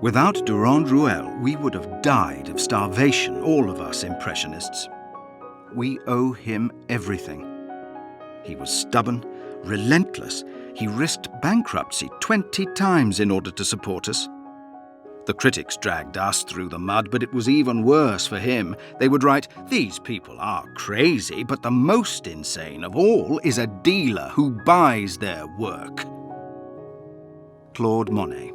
Without Durand-Ruel, we would have died of starvation, all of us Impressionists. We owe him everything. He was stubborn, relentless. He risked bankruptcy 20 times in order to support us. The critics dragged us through the mud, but it was even worse for him. They would write, "These people are crazy, but the most insane of all is a dealer who buys their work." Claude Monet.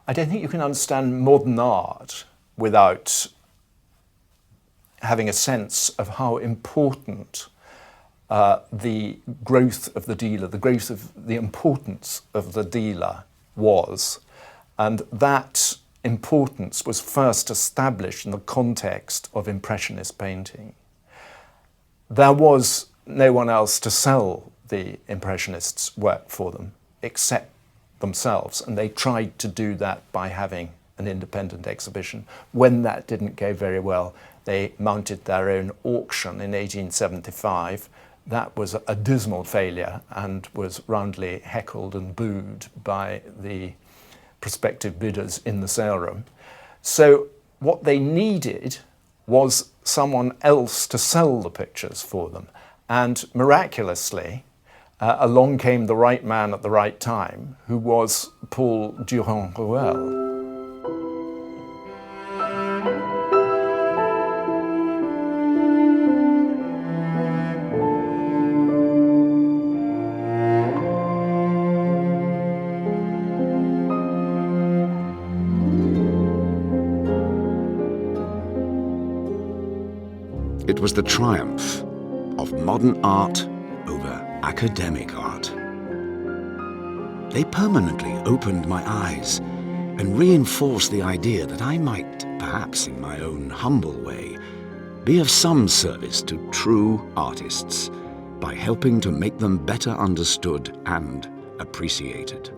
I don't think you can understand modern art without having a sense of how important the growth of the dealer, the growth of the importance of the dealer was. And that importance was first established in the context of Impressionist painting. There was no one else to sell the Impressionists' work for them except themselves, and they tried to do that by having an independent exhibition. When that didn't go very well, they mounted their own auction in 1875. That was a dismal failure and was roundly heckled and booed by the prospective bidders in the sale room. So what they needed was someone else to sell the pictures for them. And miraculously, along came the right man at the right time, who was Paul Durand-Ruel. It was the triumph of modern art over academic art. They permanently opened my eyes and reinforced the idea that I might, perhaps in my own humble way, be of some service to true artists by helping to make them better understood and appreciated.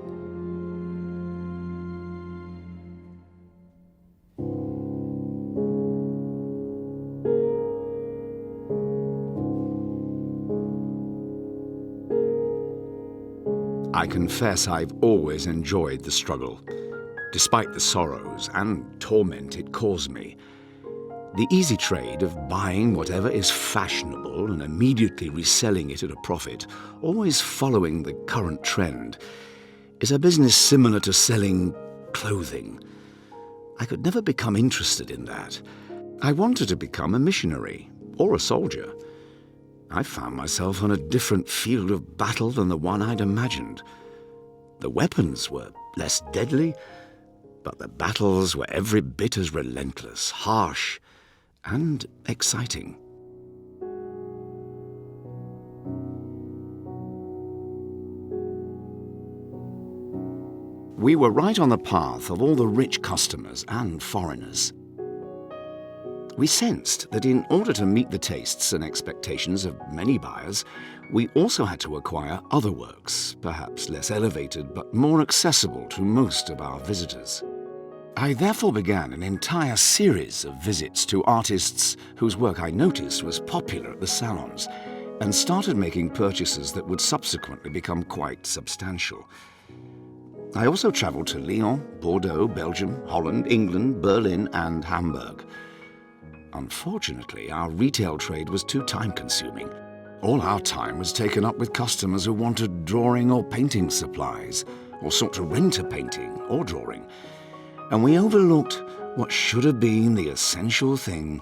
I confess I've always enjoyed the struggle, despite the sorrows and torment it caused me. The easy trade of buying whatever is fashionable and immediately reselling it at a profit, always following the current trend, is a business similar to selling clothing. I could never become interested in that. I wanted to become a missionary or a soldier. I found myself on a different field of battle than the one I'd imagined. The weapons were less deadly, but the battles were every bit as relentless, harsh, and exciting. We were right on the path of all the rich customers and foreigners. We sensed that in order to meet the tastes and expectations of many buyers, we also had to acquire other works, perhaps less elevated but more accessible to most of our visitors. I therefore began an entire series of visits to artists whose work I noticed was popular at the salons, and started making purchases that would subsequently become quite substantial. I also travelled to Lyon, Bordeaux, Belgium, Holland, England, Berlin, and Hamburg. Unfortunately, our retail trade was too time-consuming. All our time was taken up with customers who wanted drawing or painting supplies, or sought to rent a painting or drawing, and we overlooked what should have been the essential thing,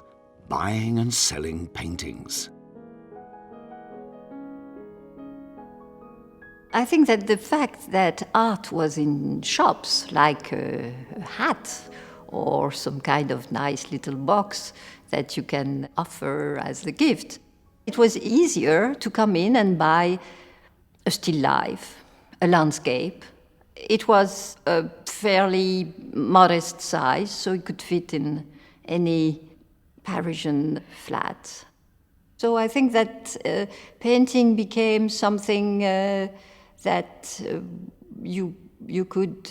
buying and selling paintings. I think that the fact that art was in shops, like a hat or some kind of nice little box that you can offer as a gift, it was easier to come in and buy a still life, a landscape. It was a fairly modest size, so it could fit in any Parisian flat. So I think that painting became something that you could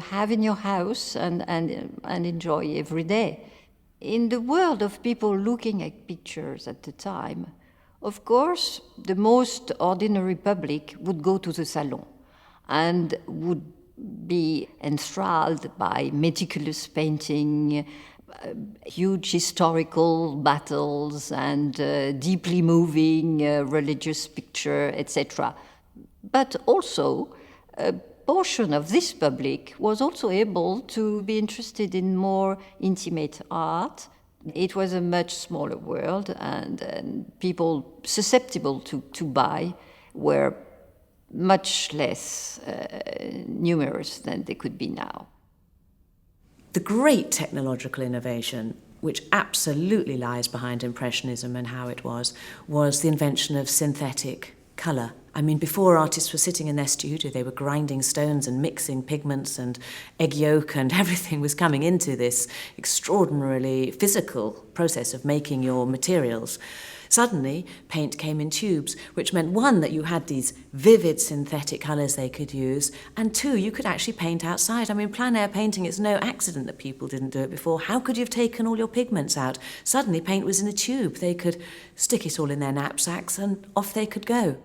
have in your house and enjoy every day. In the world of people looking at pictures at the time, of course, the most ordinary public would go to the salon and would be enthralled by meticulous painting, huge historical battles and deeply moving religious picture, etc. But also, a portion of this public was also able to be interested in more intimate art. It was a much smaller world, and people susceptible to buy were much less numerous than they could be now. The great technological innovation, which absolutely lies behind Impressionism and how it was the invention of synthetic colour. I mean, before artists were sitting in their studio, they were grinding stones and mixing pigments and egg yolk, and everything was coming into this extraordinarily physical process of making your materials. Suddenly, paint came in tubes, which meant, one, that you had these vivid synthetic colours they could use, and two, you could actually paint outside. I mean, plein air painting, it's no accident that people didn't do it before. How could you have taken all your pigments out? Suddenly, paint was in a tube. They could stick it all in their knapsacks, and off they could go.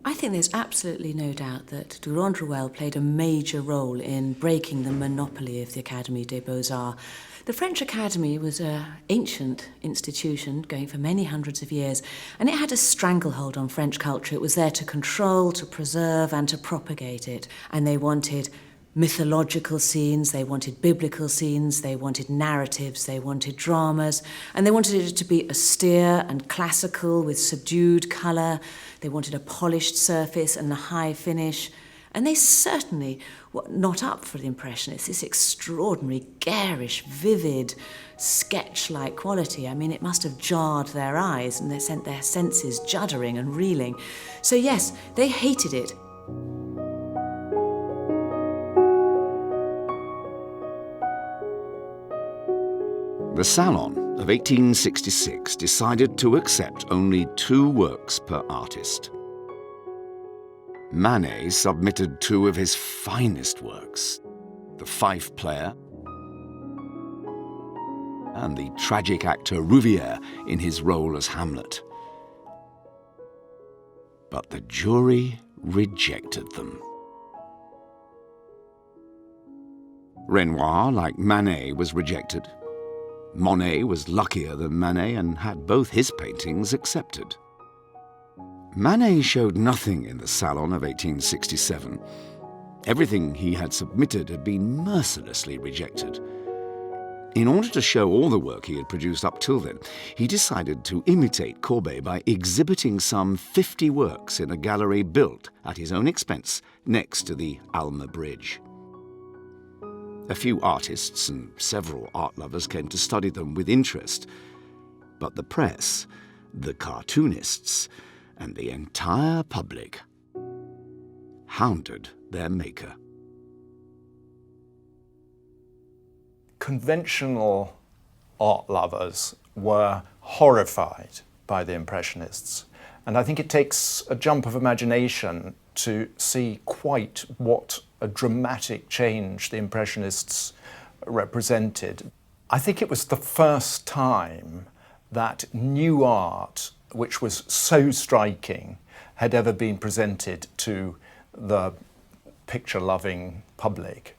I think there's absolutely no doubt that Durand-Ruel played a major role in breaking the monopoly of the Académie des Beaux-Arts. The French Academy was an ancient institution going for many hundreds of years, and it had a stranglehold on French culture. It was there to control, to preserve, and to propagate it. And they wanted mythological scenes, they wanted biblical scenes, they wanted narratives, they wanted dramas, and they wanted it to be austere and classical with subdued colour. They wanted a polished surface and a high finish. And they certainly were not up for the Impressionists, this extraordinary, garish, vivid, sketch-like quality. I mean, it must have jarred their eyes and they sent their senses juddering and reeling. So yes, they hated it. The Salon of 1866 decided to accept only 2 works per artist. Manet submitted 2 of his finest works, the fife player and the tragic actor Rouvière in his role as Hamlet. But the jury rejected them. Renoir, like Manet, was rejected. Monet was luckier than Manet and had both his paintings accepted. Manet showed nothing in the Salon of 1867. Everything he had submitted had been mercilessly rejected. In order to show all the work he had produced up till then, he decided to imitate Courbet by exhibiting some 50 works in a gallery built at his own expense next to the Alma Bridge. A few artists and several art lovers came to study them with interest, but the press, the cartoonists, and the entire public hounded their maker. Conventional art lovers were horrified by the Impressionists. And I think it takes a jump of imagination to see quite what a dramatic change the Impressionists represented. I think it was the first time that new art, which was so striking, had ever been presented to the picture-loving public.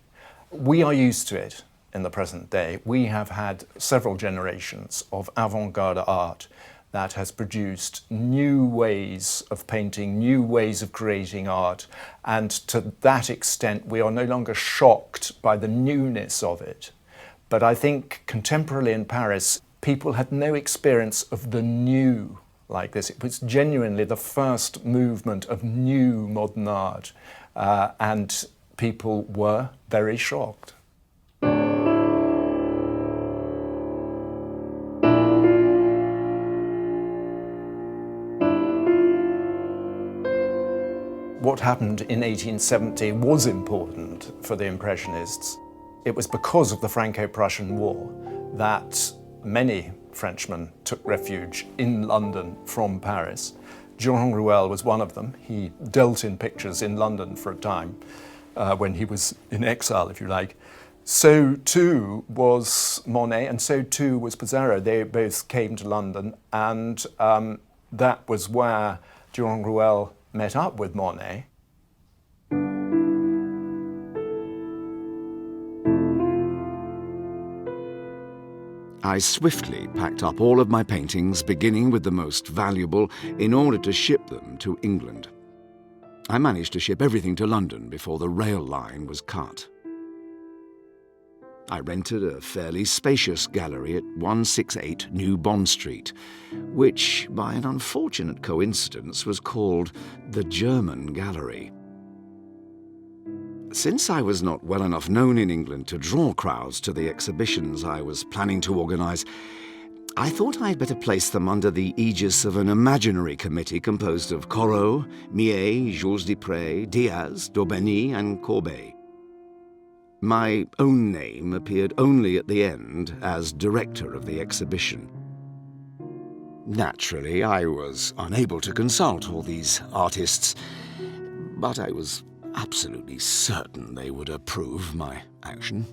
We are used to it in the present day. We have had several generations of avant-garde art that has produced new ways of painting, new ways of creating art, and to that extent we are no longer shocked by the newness of it. But I think contemporarily in Paris, people had no experience of the new like this. It was genuinely the first movement of new modern art, and people were very shocked. What happened in 1870 was important for the Impressionists. It was because of the Franco-Prussian War that many Frenchmen took refuge in London from Paris. Durand-Ruel was one of them. He dealt in pictures in London for a time when he was in exile, if you like. So too was Monet, and so too was Pissarro. They both came to London, and that was where Durand-Ruel met up with Monet. I swiftly packed up all of my paintings, beginning with the most valuable, in order to ship them to England. I managed to ship everything to London before the rail line was cut. I rented a fairly spacious gallery at 168 New Bond Street, which, by an unfortunate coincidence, was called the German Gallery. Since I was not well enough known in England to draw crowds to the exhibitions I was planning to organise, I thought I'd better place them under the aegis of an imaginary committee composed of Corot, Millet, Jules Dupré, Diaz, d'Aubigny and Courbet. My own name appeared only at the end as director of the exhibition. Naturally, I was unable to consult all these artists, but I was absolutely certain they would approve my action.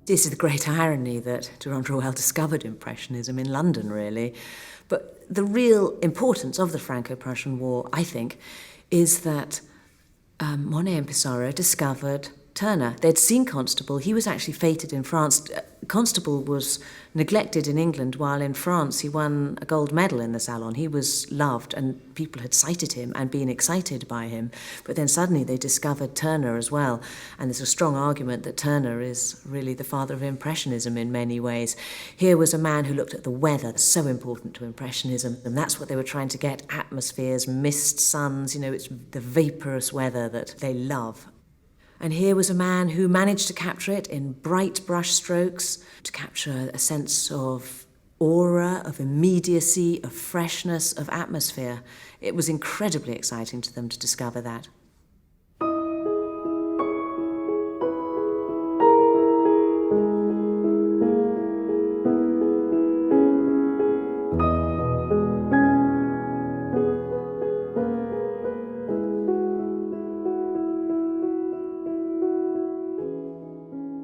This is the great irony that Durand-Ruel discovered Impressionism in London, really. But the real importance of the Franco-Prussian War, I think, is that Monet and Pissarro discovered Turner. They'd seen Constable. He was actually feted in France. Constable was neglected in England, while in France he won a gold medal in the Salon. He was loved, and people had cited him and been excited by him. But then suddenly they discovered Turner as well. And there's a strong argument that Turner is really the father of Impressionism in many ways. Here was a man who looked at the weather, so important to Impressionism, and that's what they were trying to get: atmospheres, mist, suns, it's the vaporous weather that they love. And here was a man who managed to capture it in bright brush strokes, to capture a sense of aura, of immediacy, of freshness, of atmosphere. It was incredibly exciting to them to discover that.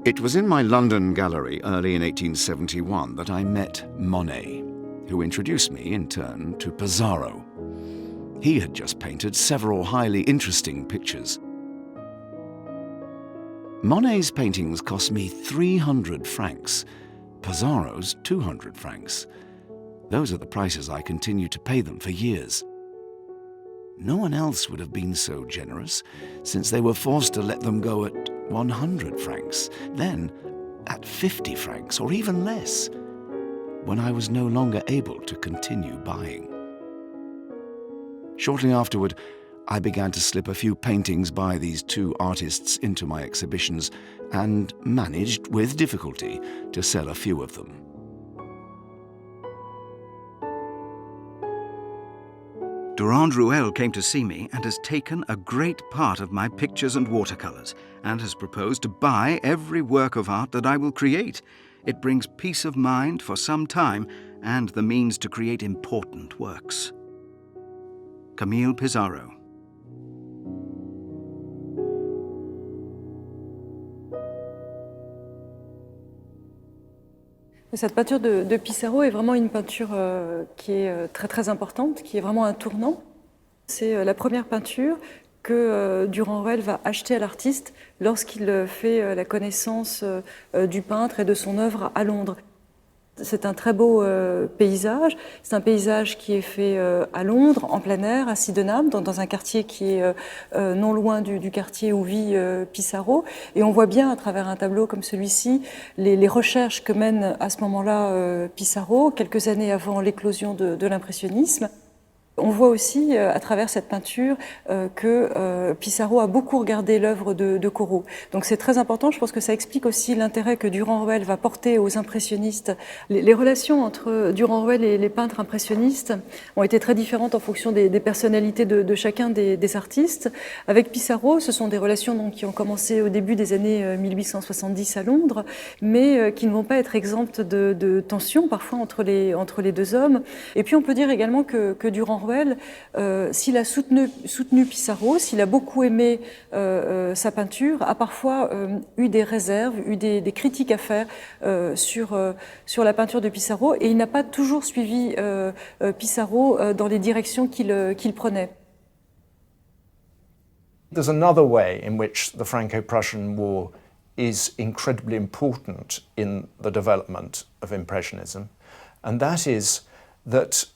It was in my London gallery early in 1871 that I met Monet, who introduced me in turn to Pissarro. He had just painted several highly interesting pictures. Monet's paintings cost me 300 francs, Pissarro's 200 francs. Those are the prices I continued to pay them for years. No one else would have been so generous, since they were forced to let them go at 100 francs, then at 50 francs or even less, when I was no longer able to continue buying. Shortly afterward, I began to slip a few paintings by these two artists into my exhibitions and managed, with difficulty, to sell a few of them. Durand-Ruel came to see me and has taken a great part of my pictures and watercolours and has proposed to buy every work of art that I will create. It brings peace of mind for some time and the means to create important works. Camille Pizarro. Cette peinture de Pissarro est vraiment une peinture qui est très très importante, qui est vraiment un tournant. C'est la première peinture que Durand-Ruel va acheter à l'artiste lorsqu'il fait la connaissance du peintre et de son œuvre à Londres. C'est un très beau paysage. C'est un paysage qui est fait à Londres, en plein air, à Sydenham, dans un quartier qui est non loin du quartier où vit Pissarro. Et on voit bien, à travers un tableau comme celui-ci, les recherches que mène à ce moment-là Pissarro, quelques années avant l'éclosion de l'impressionnisme. On voit aussi, à travers cette peinture, que Pissarro a beaucoup regardé l'œuvre de Corot. Donc c'est très important, je pense que ça explique aussi l'intérêt que Durand-Ruel va porter aux impressionnistes. Les relations entre Durand-Ruel et les peintres impressionnistes ont été très différentes en fonction des personnalités de chacun des artistes. Avec Pissarro, ce sont des relations donc, qui ont commencé au début des années 1870 à Londres, mais qui ne vont pas être exemptes de tensions parfois entre les deux hommes. Et puis on peut dire également que Durand-Ruel, s'il a soutenu Pissarro, s'il a beaucoup aimé sa peinture, a parfois eu des réserves, eu des critiques à faire sur la peinture de Pissarro, et il n'a pas toujours suivi Pissarro dans les directions qu'il prenait. There's another way in which the Franco-Prussian War is incredibly important in the development of Impressionism, and that is that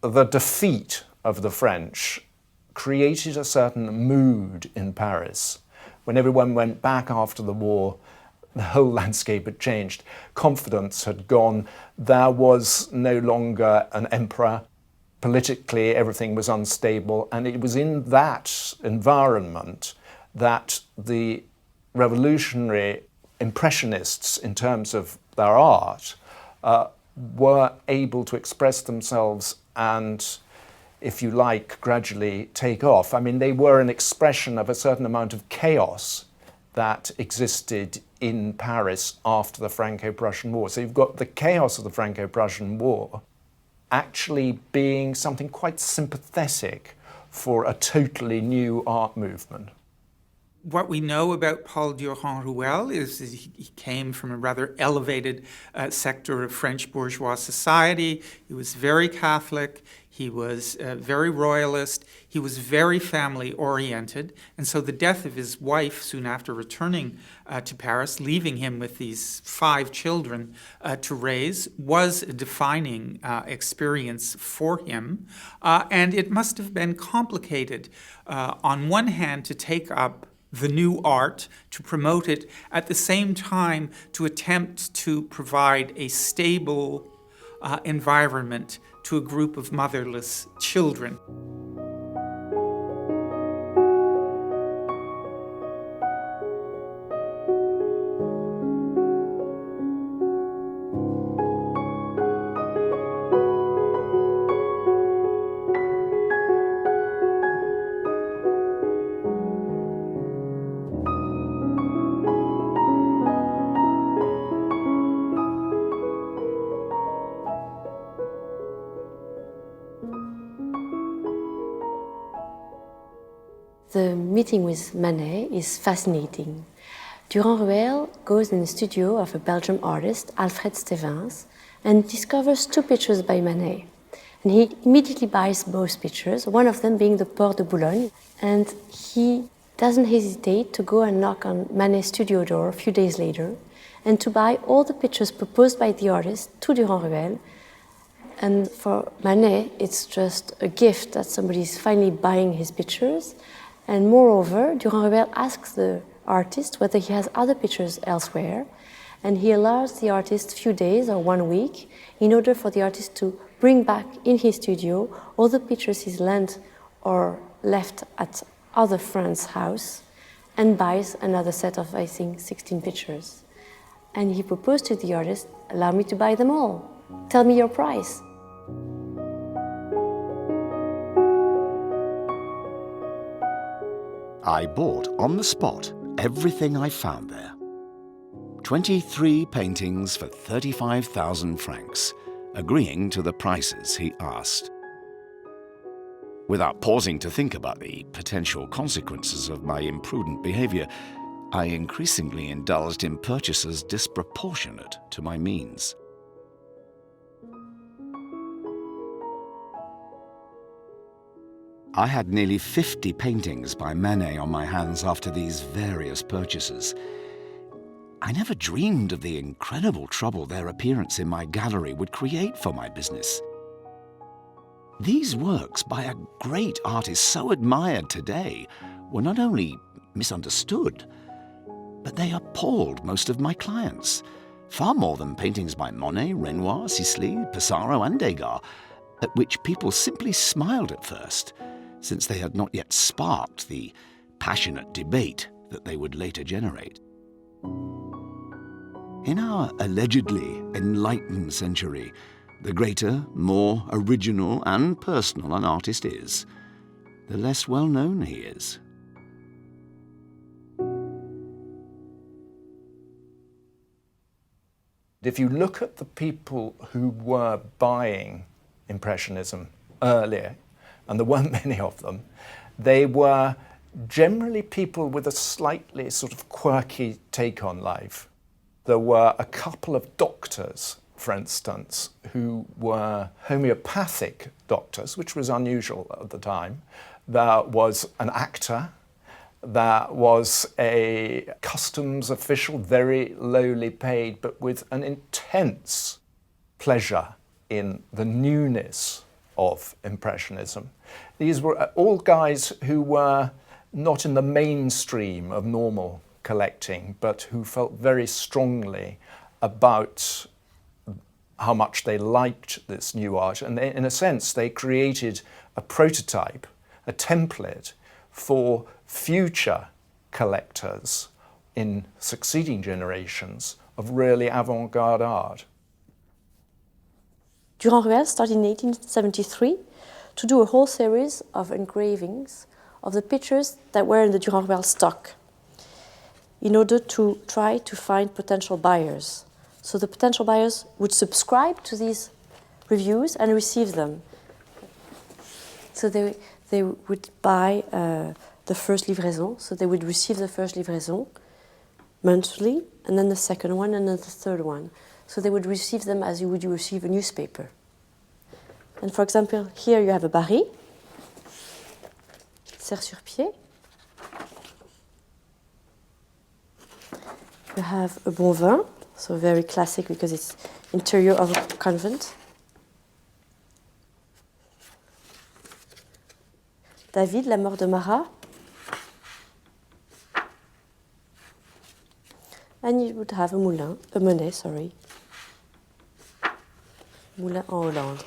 the defeat of the French created a certain mood in Paris. When everyone went back after the war, the whole landscape had changed. Confidence had gone. There was no longer an emperor. Politically, everything was unstable. And it was in that environment that the revolutionary Impressionists, in terms of their art, were able to express themselves and, if you like, gradually take off. I mean, they were an expression of a certain amount of chaos that existed in Paris after the Franco-Prussian War. So you've got the chaos of the Franco-Prussian War actually being something quite sympathetic for a totally new art movement. What we know about Paul Durand-Ruel is that he came from a rather elevated sector of French bourgeois society. He was very Catholic, he was very royalist, he was very family-oriented, and so the death of his wife soon after returning to Paris, leaving him with these 5 children to raise, was a defining experience for him, and it must have been complicated, on one hand, to take up the new art, to promote it, at the same time to attempt to provide a stable environment to a group of motherless children. The meeting with Manet is fascinating. Durand-Ruel goes in the studio of a Belgian artist, Alfred Stevens, and discovers 2 pictures by Manet. And he immediately buys both pictures, one of them being the Port de Boulogne. And he doesn't hesitate to go and knock on Manet's studio door a few days later and to buy all the pictures proposed by the artist to Durand-Ruel. And for Manet, it's just a gift that somebody is finally buying his pictures. And moreover, Durand-Ruel asks the artist whether he has other pictures elsewhere, and he allows the artist a few days or 1 week in order for the artist to bring back in his studio all the pictures he's lent or left at other friends' house, and buys another set of, I think, 16 pictures. And he proposed to the artist, allow me to buy them all. Tell me your price. I bought on the spot everything I found there. 23 paintings for 35,000 francs, agreeing to the prices he asked. Without pausing to think about the potential consequences of my imprudent behavior, I increasingly indulged in purchases disproportionate to my means. I had nearly 50 paintings by Manet on my hands after these various purchases. I never dreamed of the incredible trouble their appearance in my gallery would create for my business. These works by a great artist so admired today were not only misunderstood, but they appalled most of my clients, far more than paintings by Monet, Renoir, Sisley, Pissarro and Degas, at which people simply smiled at first, since they had not yet sparked the passionate debate that they would later generate. In our allegedly enlightened century, the greater, more original and personal an artist is, the less well known he is. If you look at the people who were buying Impressionism earlier, and there weren't many of them, they were generally people with a slightly sort of quirky take on life. There were a couple of doctors, for instance, who were homeopathic doctors, which was unusual at the time. There was an actor. There was a customs official, very lowly paid, but with an intense pleasure in the newness of Impressionism. These were all guys who were not in the mainstream of normal collecting, but who felt very strongly about how much they liked this new art. And in a sense, they created a prototype, a template for future collectors in succeeding generations of really avant-garde art. Durand-Ruel started in 1873 to do a whole series of engravings of the pictures that were in the Durand-Ruel stock in order to try to find potential buyers. So the potential buyers would subscribe to these reviews and receive them. So they would buy the first livraison, so they would receive the first livraison monthly, and then the second one, and then the third one. So they would receive them as you would receive a newspaper. And for example, here you have a Barry, serre-sur-pied. You have a Bon Vin, so very classic because it's interior of a convent. David, La Mort de Marat. And you would have a Monet, sorry. Moulin en Hollande.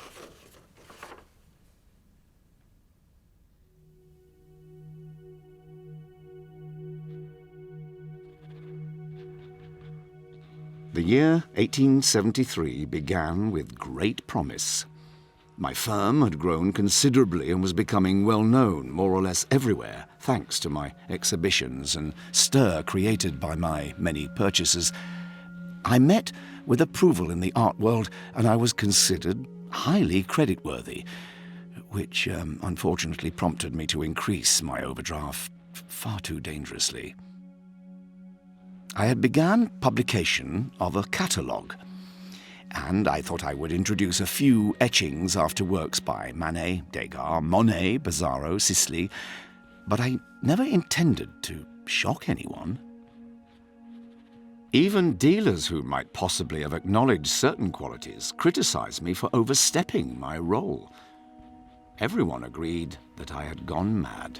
The year 1873 began with great promise. My firm had grown considerably and was becoming well known more or less everywhere, thanks to my exhibitions and stir created by my many purchases. I met with approval in the art world, and I was considered highly creditworthy, which unfortunately prompted me to increase my overdraft far too dangerously. I had begun publication of a catalogue, and I thought I would introduce a few etchings after works by Manet, Degas, Monet, Pissarro, Sisley, but I never intended to shock anyone. Even dealers who might possibly have acknowledged certain qualities criticized me for overstepping my role. Everyone agreed that I had gone mad.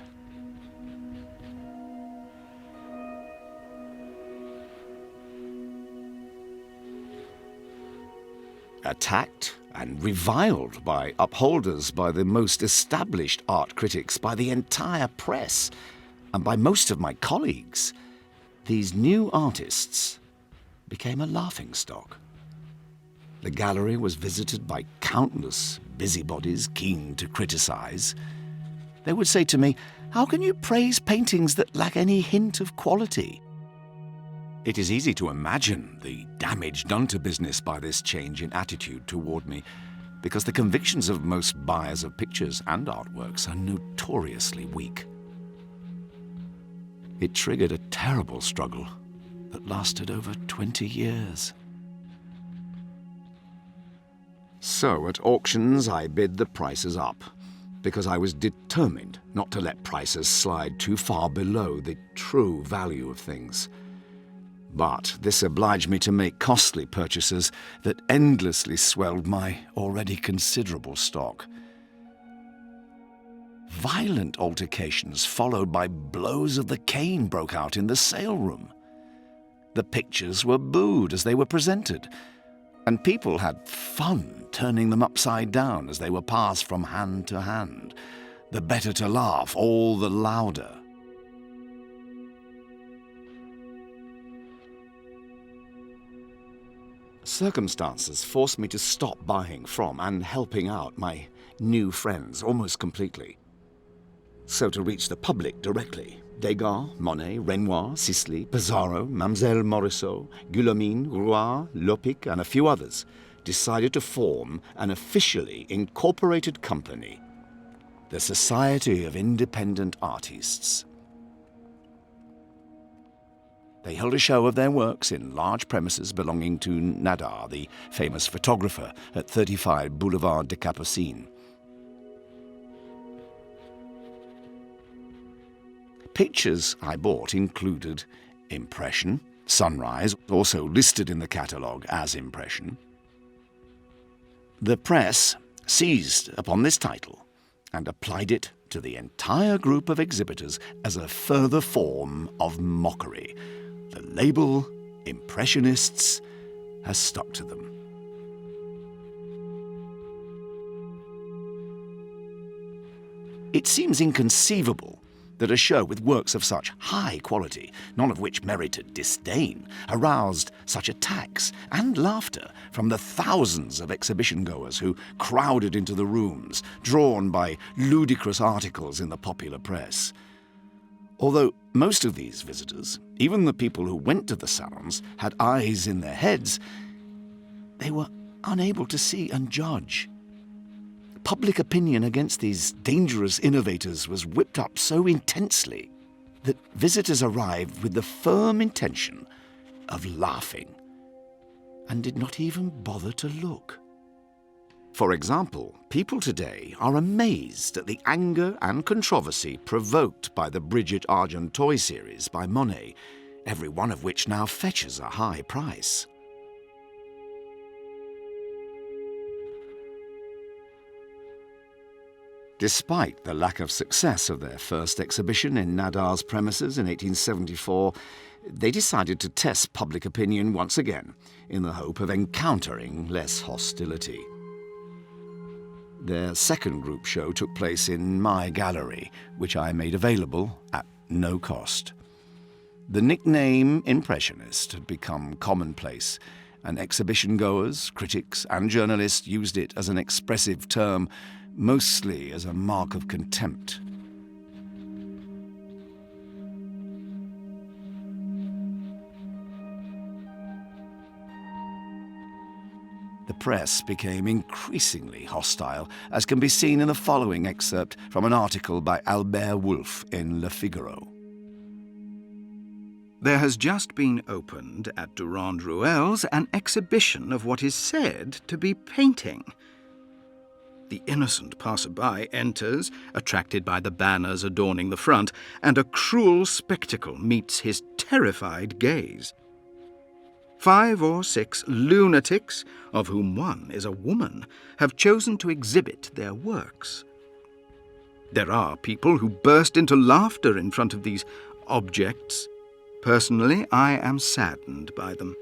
attacked and reviled by upholders, by the most established art critics, by the entire press, and by most of my colleagues, these new artists became a laughingstock. The gallery was visited by countless busybodies keen to criticize. They would say to me, "How can you praise paintings that lack any hint of quality?" It is easy to imagine the damage done to business by this change in attitude toward me, because the convictions of most buyers of pictures and artworks are notoriously weak. It triggered a terrible struggle that lasted over 20 years. So at auctions I bid the prices up, because I was determined not to let prices slide too far below the true value of things. But this obliged me to make costly purchases that endlessly swelled my already considerable stock. Violent altercations followed by blows of the cane broke out in the sale room. The pictures were booed as they were presented, and people had fun turning them upside down as they were passed from hand to hand, the better to laugh all the louder. Circumstances forced me to stop buying from and helping out my new friends almost completely. So to reach the public directly, Degas, Monet, Renoir, Sisley, Pissarro, Mamselle Morisot, Guillaumin, Roy, Lopic, and a few others decided to form an officially incorporated company, the Society of Independent Artists. They held a show of their works in large premises belonging to Nadar, the famous photographer, at 35 Boulevard des Capucines. Pictures I bought included Impression, Sunrise, also listed in the catalogue as Impression. The press seized upon this title and applied it to the entire group of exhibitors as a further form of mockery. The label, Impressionists, has stuck to them. It seems inconceivable that a show with works of such high quality, none of which merited disdain, aroused such attacks and laughter from the thousands of exhibition-goers who crowded into the rooms, drawn by ludicrous articles in the popular press. Although most of these visitors, even the people who went to the salons, had eyes in their heads, they were unable to see and judge. Public opinion against these dangerous innovators was whipped up so intensely that visitors arrived with the firm intention of laughing and did not even bother to look. For example, people today are amazed at the anger and controversy provoked by the Brigitte Argenteuil series by Monet, every one of which now fetches a high price. Despite the lack of success of their first exhibition in Nadar's premises in 1874, they decided to test public opinion once again in the hope of encountering less hostility. Their second group show took place in my gallery, which I made available at no cost. The nickname Impressionist had become commonplace, and exhibition-goers, critics, and journalists used it as an expressive term, mostly as a mark of contempt. The press became increasingly hostile, as can be seen in the following excerpt from an article by Albert Wolff in Le Figaro. There has just been opened at Durand-Ruel's an exhibition of what is said to be painting. The innocent passer-by enters, attracted by the banners adorning the front, and a cruel spectacle meets his terrified gaze. 5 or 6 lunatics, of whom one is a woman, have chosen to exhibit their works. There are people who burst into laughter in front of these objects. Personally, I am saddened by them.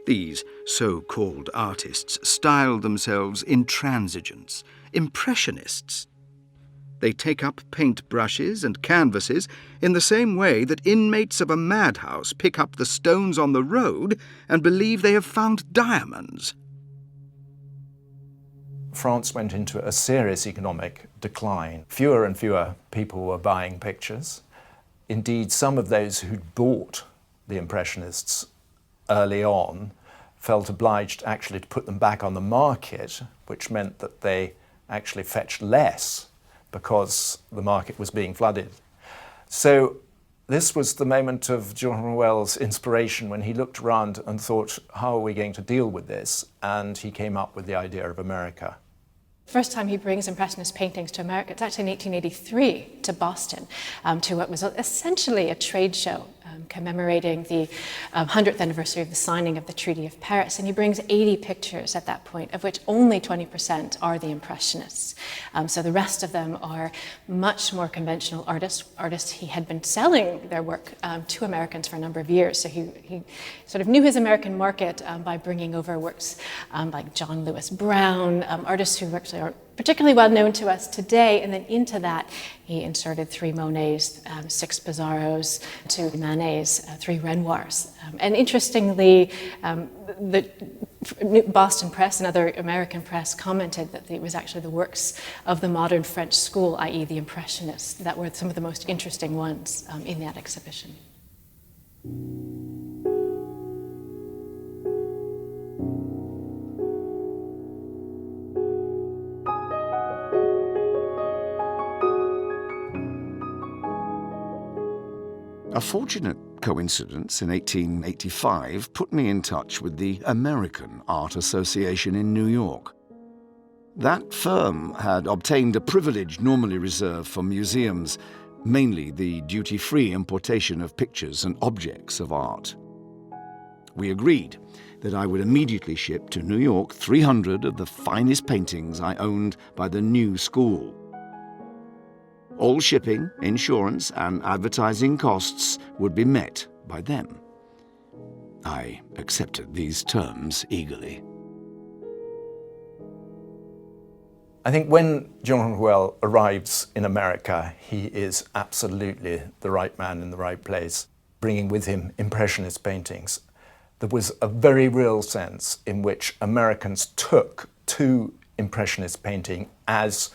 These so-called artists styled themselves intransigents, impressionists. They take up paintbrushes and canvases in the same way that inmates of a madhouse pick up the stones on the road and believe they have found diamonds. France went into a serious economic decline. Fewer and fewer people were buying pictures. Indeed, some of those who'd bought the Impressionists early on felt obliged actually to put them back on the market, which meant that they actually fetched less because the market was being flooded. So this was the moment of Durand-Ruel's inspiration when he looked around and thought, how are we going to deal with this? And he came up with the idea of America. First time he brings Impressionist paintings to America, it's actually in 1883 to Boston, to what was essentially a trade show commemorating the 100th anniversary of the signing of the Treaty of Paris. And he brings 80 pictures at that point, of which only 20% are the Impressionists. So the rest of them are much more conventional artists. He had been selling their work to Americans for a number of years, so he sort of knew his American market by bringing over works like John Lewis Brown, artists who actually aren't particularly well known to us today, and then into that he inserted 3 Monets, 6 Pissarros, 2 Manets, 3 Renoirs. And interestingly, the Boston press and other American press commented that it was actually the works of the modern French school, i.e. the Impressionists, that were some of the most interesting ones in that exhibition. A fortunate coincidence in 1885 put me in touch with the American Art Association in New York. That firm had obtained a privilege normally reserved for museums, mainly the duty-free importation of pictures and objects of art. We agreed that I would immediately ship to New York 300 of the finest paintings I owned by the new school. All shipping, insurance, and advertising costs would be met by them. I accepted these terms eagerly. I think when Durand-Ruel arrives in America, he is absolutely the right man in the right place, bringing with him Impressionist paintings. There was a very real sense in which Americans took to Impressionist painting as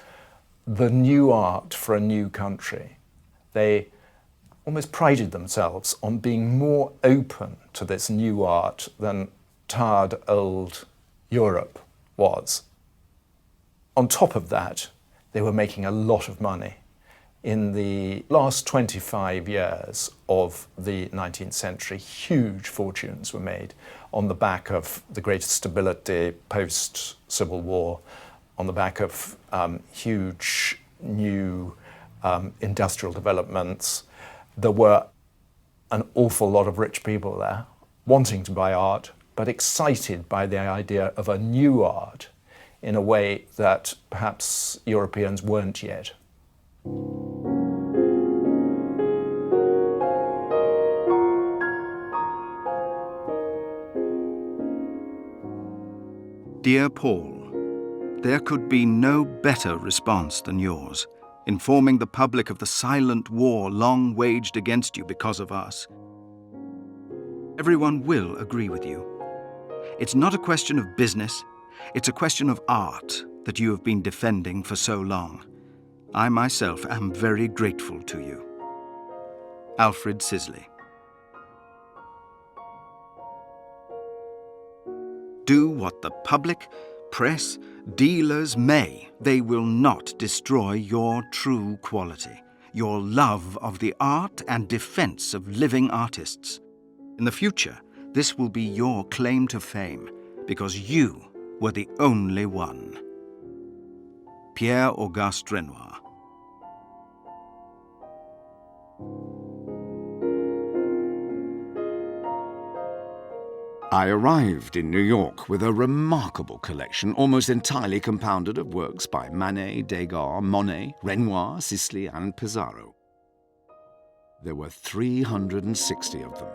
the new art for a new country. They almost prided themselves on being more open to this new art than tired old Europe was. On top of that, they were making a lot of money. In the last 25 years of the 19th century, huge fortunes were made on the back of the greatest stability post-Civil War, on the back of huge new industrial developments. There were an awful lot of rich people there wanting to buy art, but excited by the idea of a new art in a way that perhaps Europeans weren't yet. Dear Paul, there could be no better response than yours, informing the public of the silent war long waged against you because of us. Everyone will agree with you. It's not a question of business, it's a question of art that you have been defending for so long. I myself am very grateful to you. Alfred Sisley. Do what the public, press, dealers may, they will not destroy your true quality, your love of the art and defense of living artists. In the future, this will be your claim to fame, because you were the only one. Pierre-Auguste Renoir. I arrived in New York with a remarkable collection, almost entirely compounded of works by Manet, Degas, Monet, Renoir, Sisley, and Pissarro. There were 360 of them.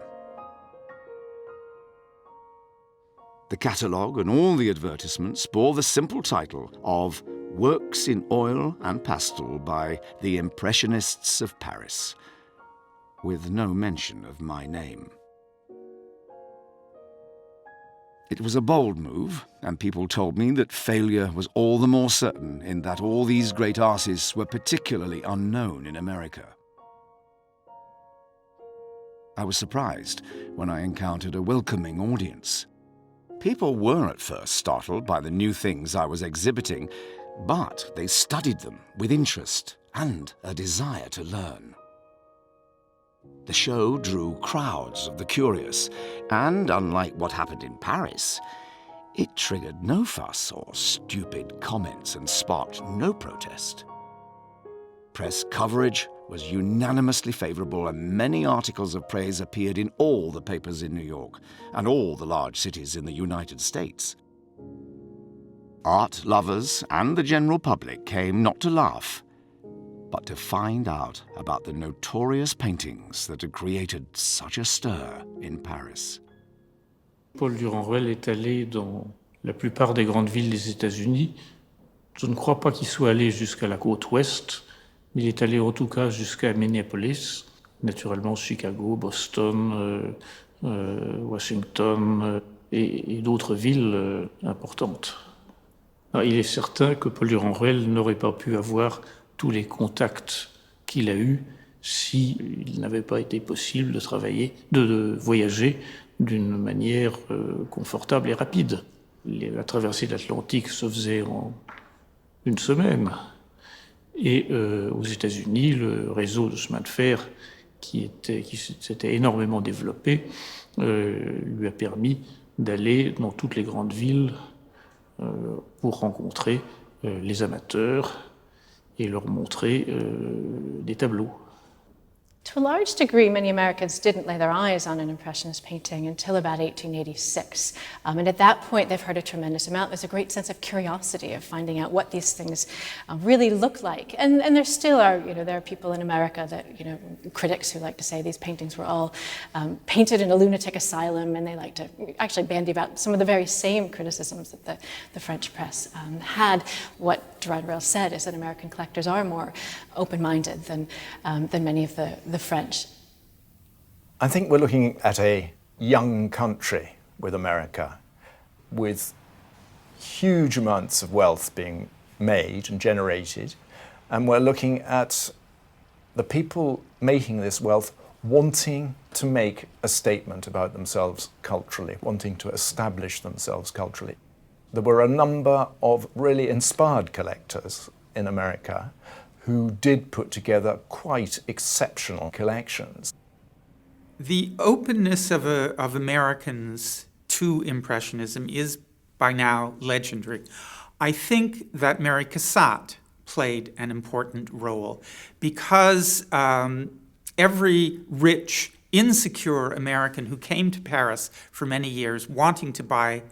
The catalogue and all the advertisements bore the simple title of Works in Oil and Pastel by the Impressionists of Paris, with no mention of my name. It was a bold move, and people told me that failure was all the more certain in that all these great artists were particularly unknown in America. I was surprised when I encountered a welcoming audience. People were at first startled by the new things I was exhibiting, but they studied them with interest and a desire to learn. The show drew crowds of the curious, and unlike what happened in Paris, it triggered no fuss or stupid comments and sparked no protest. Press coverage was unanimously favourable, and many articles of praise appeared in all the papers in New York and all the large cities in the United States. Art lovers and the general public came not to laugh, but to find out about the notorious paintings that had created such a stir in Paris. Paul Durand-Ruel est allé dans la plupart des grandes villes des États-Unis. Je ne crois pas qu'il soit allé jusqu'à la côte ouest, mais il est allé en tout cas jusqu'à Minneapolis, naturellement Chicago, Boston, Washington et d'autres villes importantes. Alors, il est certain que Paul Durand-Ruel n'aurait pas pu avoir tous les contacts qu'il a eus s'il n'avait pas été possible de voyager d'une manière confortable et rapide. La traversée de l'Atlantique se faisait en une semaine. Et aux États-Unis, le réseau de chemin de fer qui s'était énormément développé lui a permis d'aller dans toutes les grandes villes pour rencontrer les amateurs et leur montrer des tableaux. To a large degree, many Americans didn't lay their eyes on an Impressionist painting until about 1886. And at that point, they've heard a tremendous amount. There's a great sense of curiosity of finding out what these things really look like. And there still are, there are people in America that, critics who like to say these paintings were all painted in a lunatic asylum, and they like to actually bandy about some of the very same criticisms that the French press had. What Durand-Ruel said is that American collectors are more open-minded than many of the French. I think we're looking at a young country with America, with huge amounts of wealth being made and generated, and we're looking at the people making this wealth wanting to make a statement about themselves culturally, wanting to establish themselves culturally. There were a number of really inspired collectors in America who did put together quite exceptional collections. The openness of Americans to Impressionism is by now legendary. I think that Mary Cassatt played an important role because every rich, insecure American who came to Paris for many years wanting to buy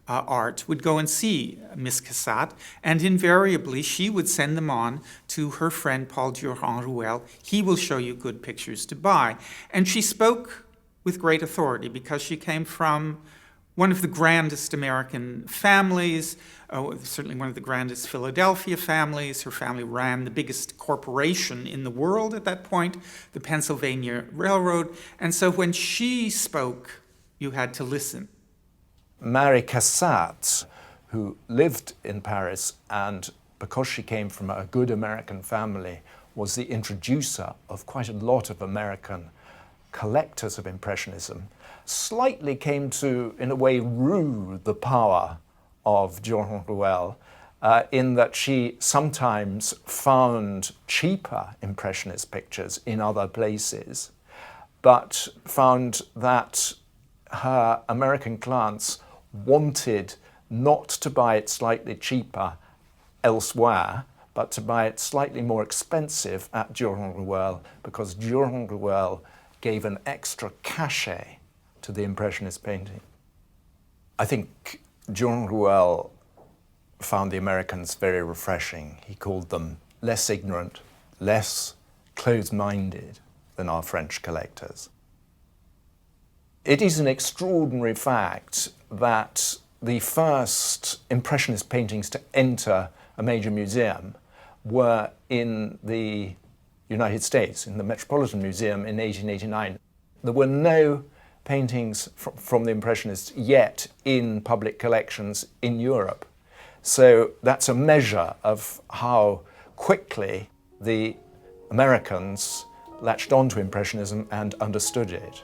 art would go and see Miss Cassatt, and invariably she would send them on to her friend Paul Durand-Ruel. He will show you good pictures to buy. And she spoke with great authority because she came from one of the grandest American families, certainly one of the grandest Philadelphia families. Her family ran the biggest corporation in the world at that point, the Pennsylvania Railroad. And so when she spoke, you had to listen. Mary Cassatt, who lived in Paris and, because she came from a good American family, was the introducer of quite a lot of American collectors of Impressionism, slightly came to, in a way, rue the power of Durand-Ruel in that she sometimes found cheaper Impressionist pictures in other places, but found that her American clients wanted not to buy it slightly cheaper elsewhere, but to buy it slightly more expensive at Durand-Ruel, because Durand-Ruel gave an extra cachet to the Impressionist painting. I think Durand-Ruel found the Americans very refreshing. He called them less ignorant, less closed-minded than our French collectors. It is an extraordinary fact that the first Impressionist paintings to enter a major museum were in the United States, in the Metropolitan Museum in 1889. There were no paintings from the Impressionists yet in public collections in Europe. So that's a measure of how quickly the Americans latched onto Impressionism and understood it.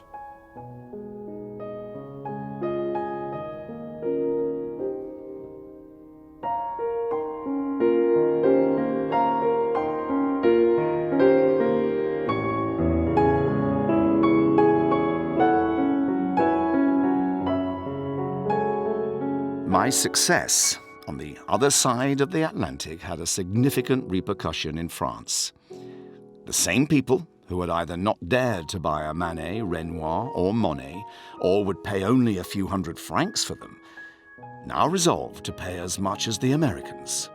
My success on the other side of the Atlantic had a significant repercussion in France. The same people who had either not dared to buy a Manet, Renoir or Monet, or would pay only a few hundred francs for them, now resolved to pay as much as the Americans.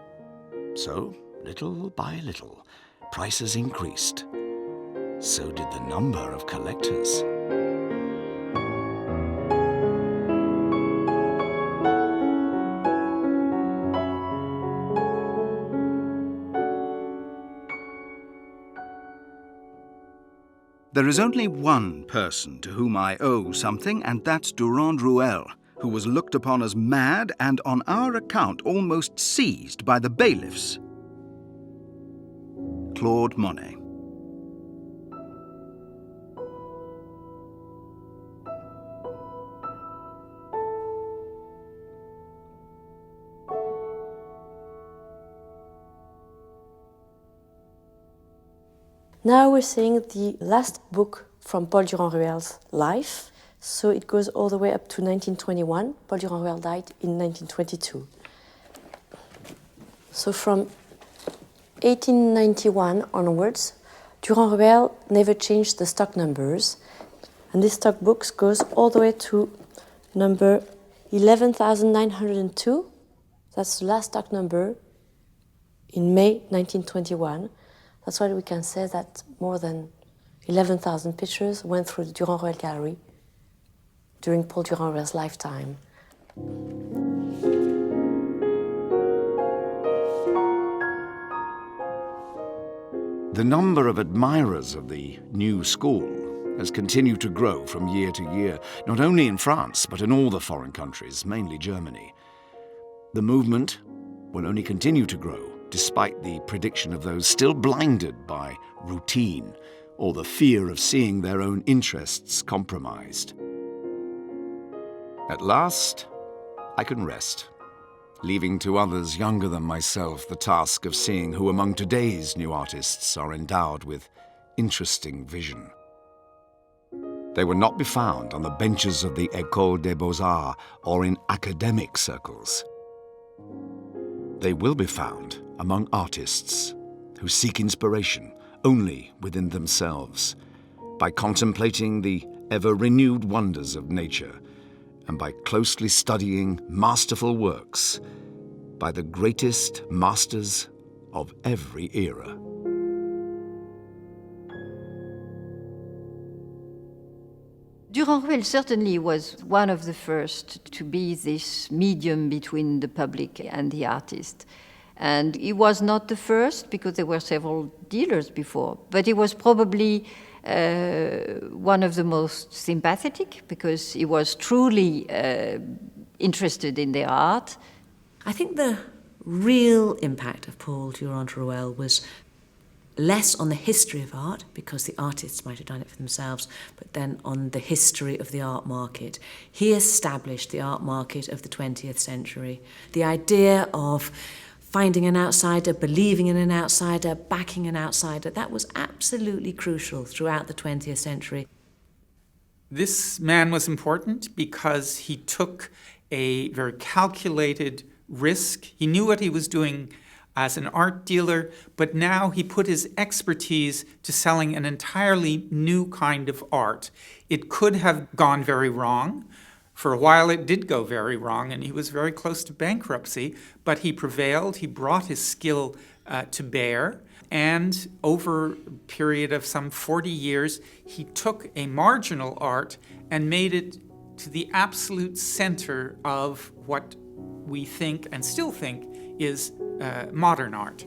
So, little by little, prices increased. So did the number of collectors. There is only one person to whom I owe something, and that's Durand-Ruel, who was looked upon as mad and on our account almost seized by the bailiffs. Claude Monet. Now we're seeing the last book from Paul Durand-Ruel's life. So it goes all the way up to 1921. Paul Durand-Ruel died in 1922. So from 1891 onwards, Durand-Ruel never changed the stock numbers. And this stock books goes all the way to number 11,902. That's the last stock number in May 1921. That's why we can say that more than 11,000 pictures went through the Durand-Ruel gallery during Paul Durand-Ruel's lifetime. The number of admirers of the new school has continued to grow from year to year, not only in France, but in all the foreign countries, mainly Germany. The movement will only continue to grow, despite the prediction of those still blinded by routine or the fear of seeing their own interests compromised. At last, I can rest, leaving to others younger than myself the task of seeing who among today's new artists are endowed with interesting vision. They will not be found on the benches of the École des Beaux-Arts or in academic circles. They will be found among artists who seek inspiration only within themselves, by contemplating the ever-renewed wonders of nature, and by closely studying masterful works by the greatest masters of every era. Durand-Ruel certainly was one of the first to be this medium between the public and the artist. And he was not the first, because there were several dealers before, but he was probably one of the most sympathetic, because he was truly interested in their art. I think the real impact of Paul Durand-Ruel was less on the history of art, because the artists might have done it for themselves, but then on the history of the art market. He established the art market of the 20th century. The idea of finding an outsider, believing in an outsider, backing an outsider, that was absolutely crucial throughout the 20th century. This man was important because he took a very calculated risk. He knew what he was doing as an art dealer, but now he put his expertise to selling an entirely new kind of art. It could have gone very wrong. For a while it did go very wrong, and he was very close to bankruptcy, but he prevailed. He brought his skill to bear, and over a period of some 40 years, he took a marginal art and made it to the absolute center of what we think and still think is modern art.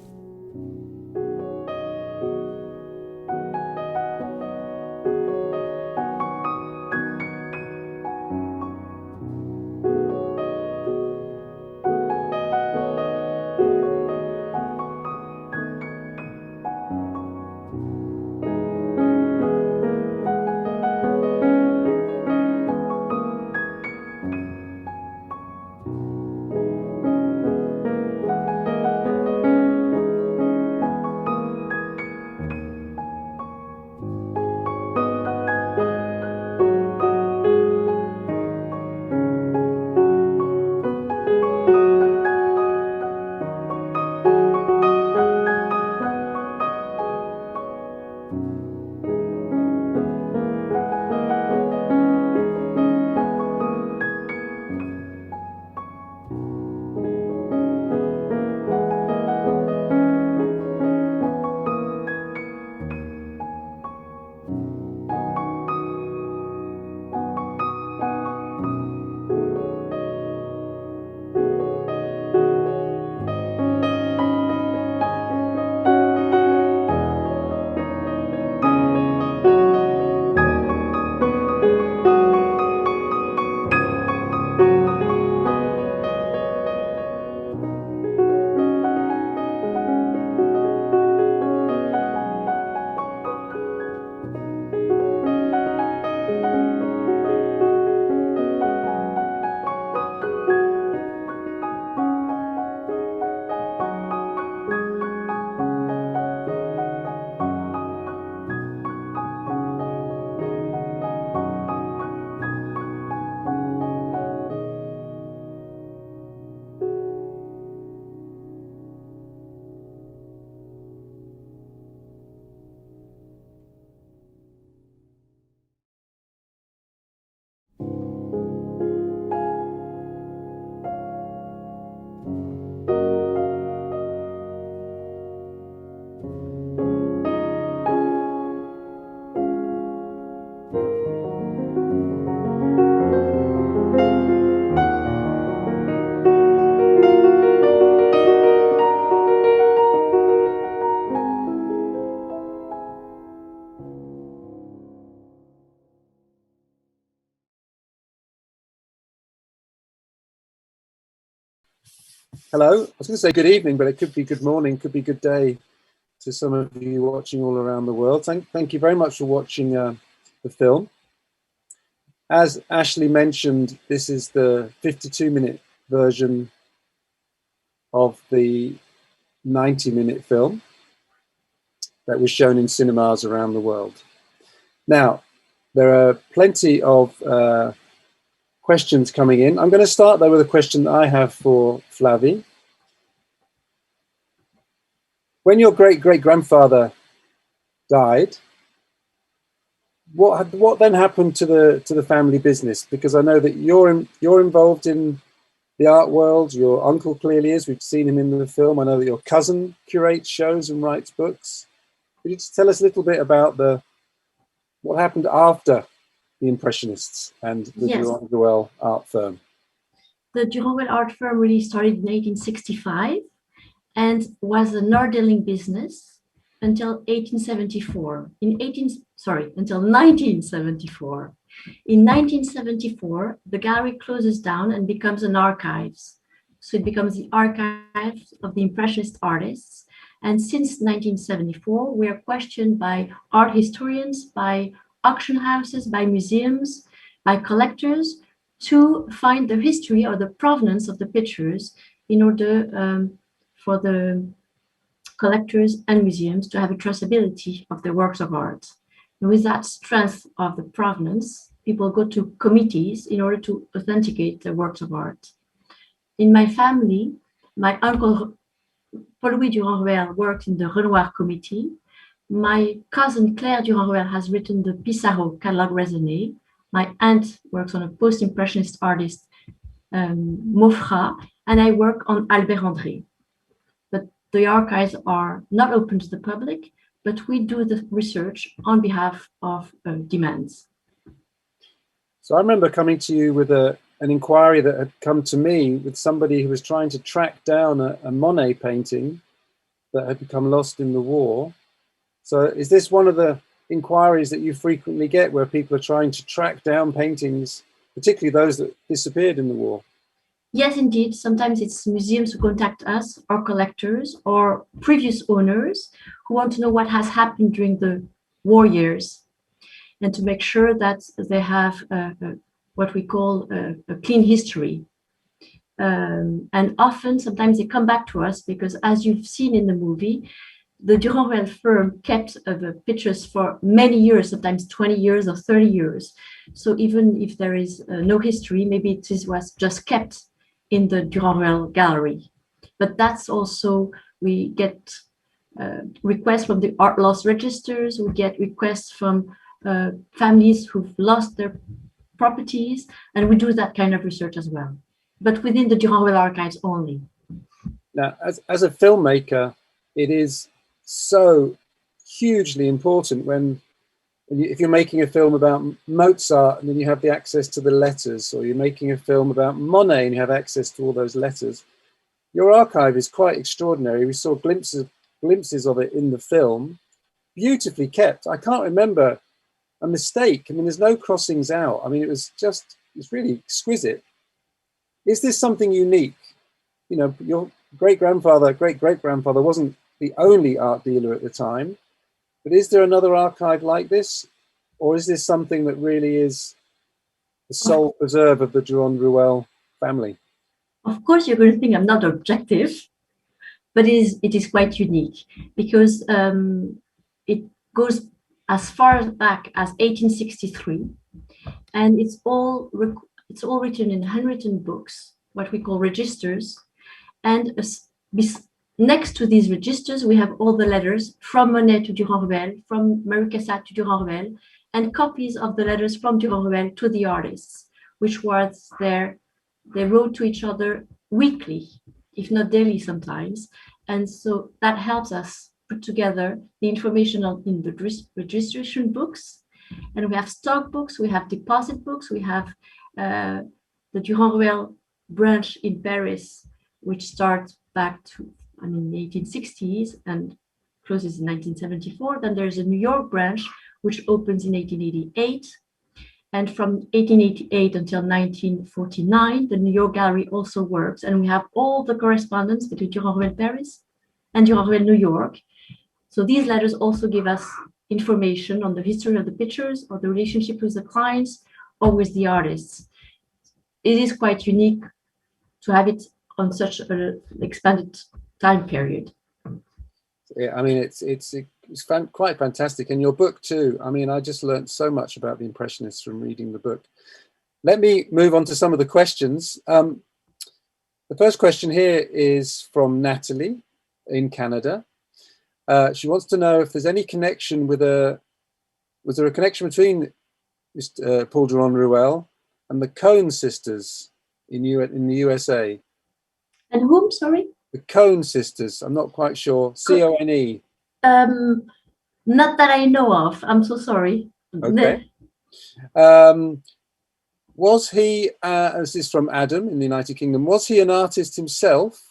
Hello. I was going to say good evening, but it could be good morning, could be good day to some of you watching all around the world. Thank you very much for watching the film. As Ashley mentioned, this is the 52-minute version of the 90-minute film that was shown in cinemas around the world. Now, there are plenty of questions coming in. I'm going to start though with a question that I have for Flavie. When your great-great-grandfather died, what then happened to the family business? Because I know that you're involved in the art world. Your uncle clearly is. We've seen him in the film. I know that your cousin curates shows and writes books. Could you just tell us a little bit about what happened after the Impressionists and the Durand-Ruel art firm? The Durand-Ruel art firm really started in 1865 and was an art dealing business until 1874. Until 1974. In 1974, the gallery closes down and becomes an archives. So it becomes the archives of the Impressionist artists. And since 1974, we are questioned by art historians, by auction houses, by museums, by collectors to find the history or the provenance of the pictures in order for the collectors and museums to have a traceability of their works of art. And with that strength of the provenance, people go to committees in order to authenticate their works of art. In my family, my uncle Paul Durand-Ruel worked in the Renoir committee. My cousin Claire Durand-Ruel has written the Pissarro catalogue raisonné. My aunt works on a post-impressionist artist, Maufra, and I work on Albert André. But the archives are not open to the public, but we do the research on behalf of demands. So I remember coming to you with an inquiry that had come to me with somebody who was trying to track down a Monet painting that had become lost in the war. So is this one of the inquiries that you frequently get, where people are trying to track down paintings, particularly those that disappeared in the war? Yes, indeed. Sometimes it's museums who contact us, or collectors, or previous owners who want to know what has happened during the war years, and to make sure that they have what we call a clean history. And often, sometimes they come back to us because, as you've seen in the movie, the Durand-Ruel firm kept the pictures for many years, sometimes 20 years or 30 years. So even if there is no history, maybe it was just kept in the Durand-Ruel gallery. But that's also, we get requests from the art loss registers, we get requests from families who've lost their properties, and we do that kind of research as well, but within the Durand-Ruel archives only. Now, as a filmmaker, it is so hugely important if you're making a film about Mozart and then you have the access to the letters, or you're making a film about Monet and you have access to all those letters. Your archive is quite extraordinary. We saw glimpses of it in the film, beautifully kept. I can't remember a mistake. I mean, there's no crossings out. I mean, it's really exquisite. Is this something unique? You know, your great-great-grandfather wasn't the only art dealer at the time, but is there another archive like this? Or is this something that really is the sole preserve of the Durand-Ruel family? Of course, you're going to think I'm not objective, but it is quite unique because it goes as far back as 1863, and it's all written in handwritten books, what we call registers, and next to these registers, we have all the letters from Monet to Durand-Ruel, from Marie Cassatt to Durand-Ruel, and copies of the letters from Durand-Ruel to the artists, which was there. They wrote to each other weekly, if not daily sometimes. And so that helps us put together the information in the registration books. And we have stock books, we have deposit books, we have the Durand-Ruel branch in Paris, which starts back to, the 1860s and closes in 1974. Then there's a New York branch, which opens in 1888. And from 1888 until 1949, the New York Gallery also works. And we have all the correspondence between Durand-Ruel Paris and Durand-Ruel New York. So these letters also give us information on the history of the pictures, or the relationship with the clients, or with the artists. It is quite unique to have it on such an expanded time period. Yeah, I mean, it's quite fantastic. And your book too. I mean, I just learned so much about the Impressionists from reading the book. Let me move on to some of the questions. The first question here is from Natalie in Canada. She wants to know if there's any connection was there a connection between Paul Durand-Ruel and the Cohn sisters in the USA? And whom, sorry? The Cohn sisters. I'm not quite sure. C-O-N-E. Not that I know of. I'm so sorry. Okay. Was he, this is from Adam in the United Kingdom, was he an artist himself,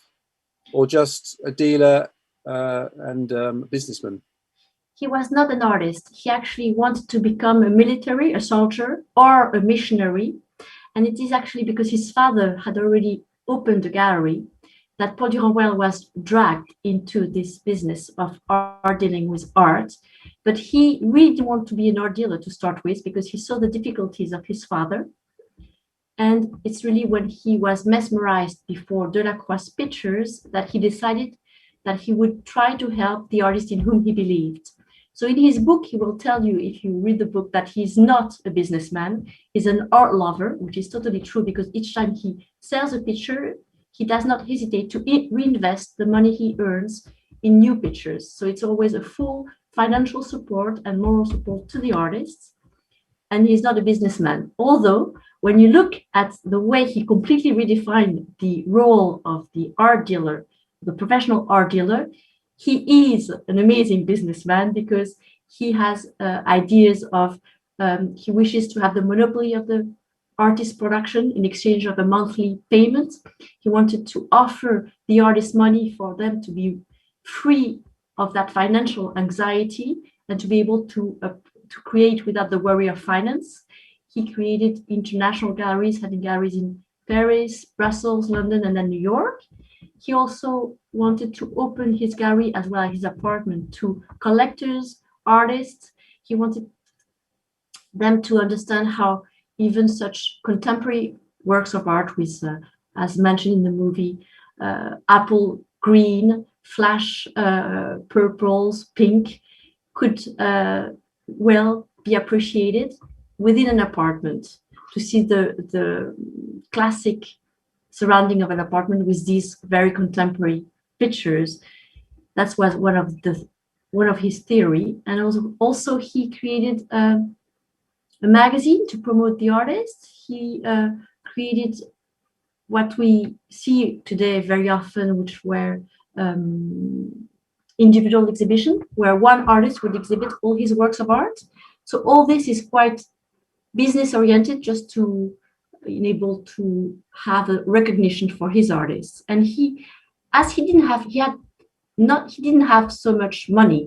or just a dealer and a businessman? He was not an artist. He actually wanted to become a soldier, or a missionary. And it is actually because his father had already opened a gallery that Paul Durand-Ruel was dragged into this business of art, dealing with art. But he really didn't want to be an art dealer to start with, because he saw the difficulties of his father. And it's really when he was mesmerized before Delacroix's pictures that he decided that he would try to help the artist in whom he believed. So in his book, he will tell you, if you read the book, that he's not a businessman, he's an art lover, which is totally true, because each time he sells a picture, he does not hesitate to reinvest the money he earns in new pictures. So it's always a full financial support and moral support to the artists. And he's not a businessman. Although, when you look at the way he completely redefined the role of the art dealer, the professional art dealer, he is an amazing businessman, because he has ideas of, he wishes to have the monopoly of the artist production in exchange of a monthly payment. He wanted to offer the artists money for them to be free of that financial anxiety and to be able to create without the worry of finance. He created international galleries, having galleries in Paris, Brussels, London, and then New York. He also wanted to open his gallery as well as his apartment to collectors, artists. He wanted them to understand how even such contemporary works of art with, as mentioned in the movie, apple green, flash purples, pink, could well be appreciated within an apartment, to see the classic surrounding of an apartment with these very contemporary pictures. That was one of his theory. And also he created a magazine to promote the artists. He created what we see today very often, which were individual exhibition, where one artist would exhibit all his works of art. So all this is quite business oriented, just to enable to have a recognition for his artists. And he didn't have so much money.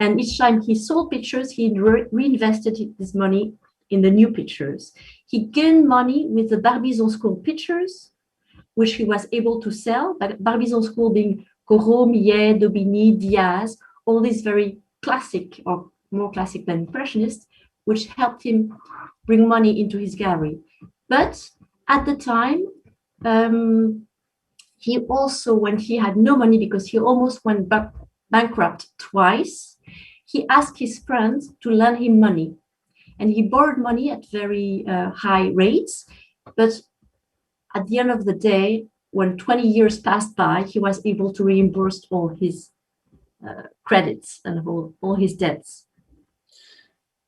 And each time he sold pictures, he reinvested his money in the new pictures. He gained money with the Barbizon School pictures, which he was able to sell. Barbizon School being Corot, Millet, Daubigny, Diaz, all these very classic, or more classic than Impressionists, which helped him bring money into his gallery. But at the time, he also, when he had no money because he almost went bankrupt twice, he asked his friends to lend him money. And he borrowed money at very high rates. But at the end of the day, when 20 years passed by, he was able to reimburse all his credits and all his debts.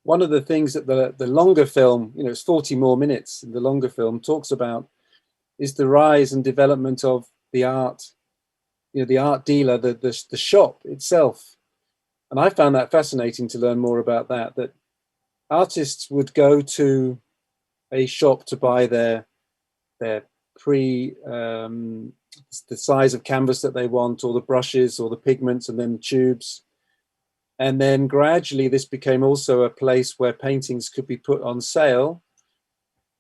One of the things that the longer film, it's 40 more minutes, the longer film talks about is the rise and development of the art, the art dealer, the shop itself. And I found that fascinating to learn more about that artists would go to a shop to buy their the size of canvas that they want, or the brushes or the pigments, and then tubes. And then gradually this became also a place where paintings could be put on sale.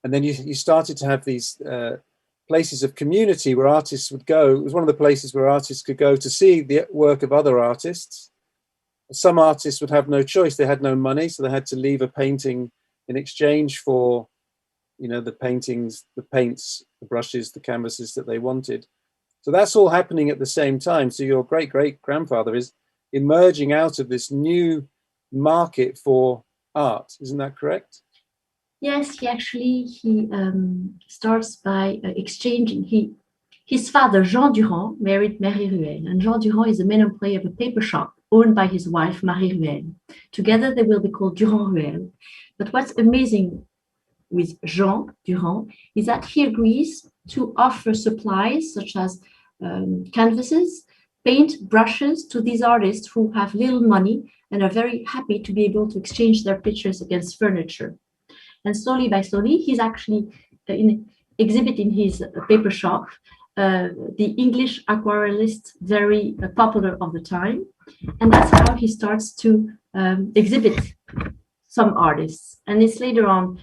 And then you started to have these places of community where artists would go. It was one of the places where artists could go to see the work of other artists. Some artists would have no choice. They had no money, so they had to leave a painting in exchange for, the paintings, the paints, the brushes, the canvases that they wanted. So that's all happening at the same time. So your great-great-grandfather is emerging out of this new market for art. Isn't that correct? Yes, he starts by exchanging. His father, Jean Durand, married Marie Ruel, and Jean Durand is the main employee of a paper shop owned by his wife, Marie Ruel. Together, they will be called Durand-Ruel. But what's amazing with Jean Durand is that he agrees to offer supplies such as canvases, paint, brushes to these artists who have little money and are very happy to be able to exchange their pictures against furniture. And slowly by slowly, he's actually exhibiting his paper shop, the English aquarellist, very popular of the time. And that's how he starts to exhibit some artists. And it's later on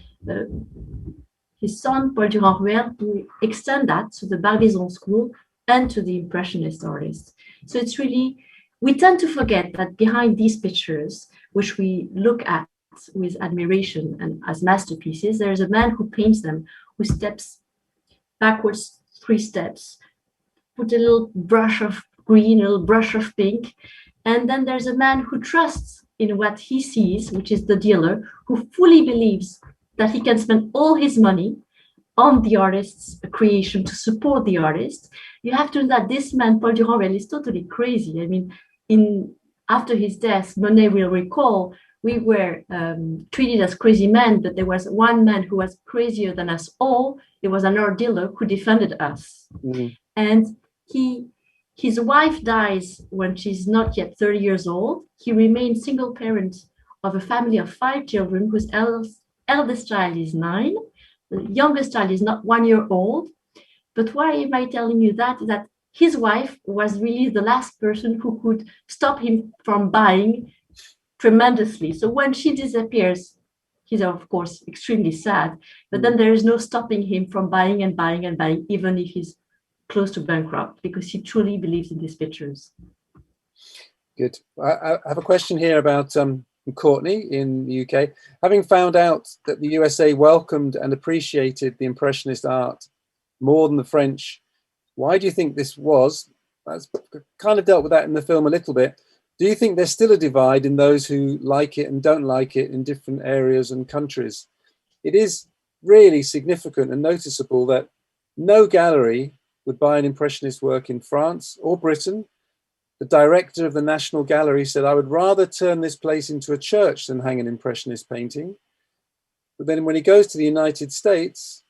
his son, Paul Durand-Ruel, to extend that to the Barbizon School and to the Impressionist artists. So it's really, we tend to forget that behind these pictures, which we look at with admiration and as masterpieces, there's a man who paints them, who steps backwards 3 steps, put a little brush of green, a little brush of pink, and then there's a man who trusts in what he sees, which is the dealer, who fully believes that he can spend all his money on the artist's creation to support the artist. You have to know that this man, Paul Durand-Ruel, is totally crazy. I mean, after his death, Monet will recall, we were treated as crazy men, but there was one man who was crazier than us all. It was an art dealer who defended us. Mm-hmm. And his wife dies when she's not yet 30 years old. He remains single parent of a family of 5 children, whose eldest child is 9. The youngest child is not 1 year old. But why am I telling you that? That his wife was really the last person who could stop him from buying tremendously. So when she disappears, he's of course extremely sad, but then there is no stopping him from buying and buying and buying, even if he's close to bankrupt, because he truly believes in these pictures. Good. I have a question here about Courtney in the UK. Having found out that the USA welcomed and appreciated the Impressionist art more than the French, why do you think this was? That's kind of dealt with that in the film a little bit. Do you think there's still a divide in those who like it and don't like it in different areas and countries? It is really significant and noticeable that no gallery would buy an Impressionist work in France or Britain. The director of the National Gallery said, "I would rather turn this place into a church than hang an Impressionist painting." But then when he goes to the United States,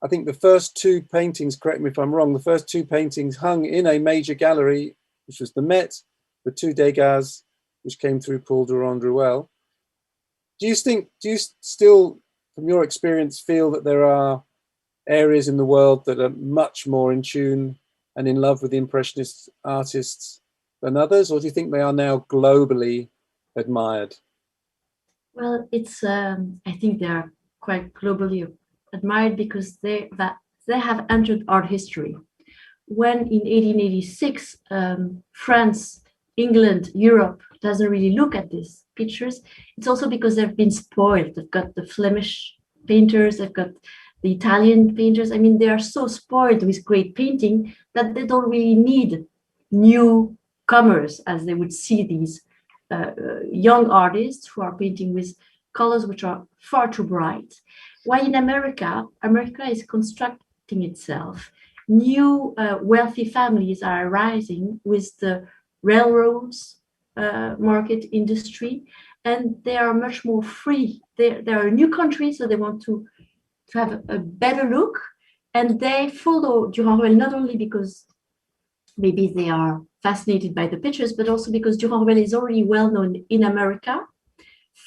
I think the first two paintings, correct me if I'm wrong, the first two paintings hung in a major gallery, which was the Met, the two Degas, which came through Paul Durand-Ruel. Do you still, from your experience, feel that there are areas in the world that are much more in tune and in love with the Impressionist artists than others, or do you think they are now globally admired? Well, it's I think they are quite globally admired because they have entered art history. When in 1886, France, England, Europe doesn't really look at these pictures, it's also because they've been spoiled. They've got the Flemish painters, they've got the Italian painters. I mean, they are so spoiled with great painting that they don't really need newcomers, as they would see these young artists who are painting with colors which are far too bright. While in America is constructing itself. New wealthy families are arising with the railroads market industry, and they are much more free. They are a new country, so they want to have a better look, and they follow Durand-Ruel not only because maybe they are fascinated by the pictures, but also because Durand-Ruel is already well known in America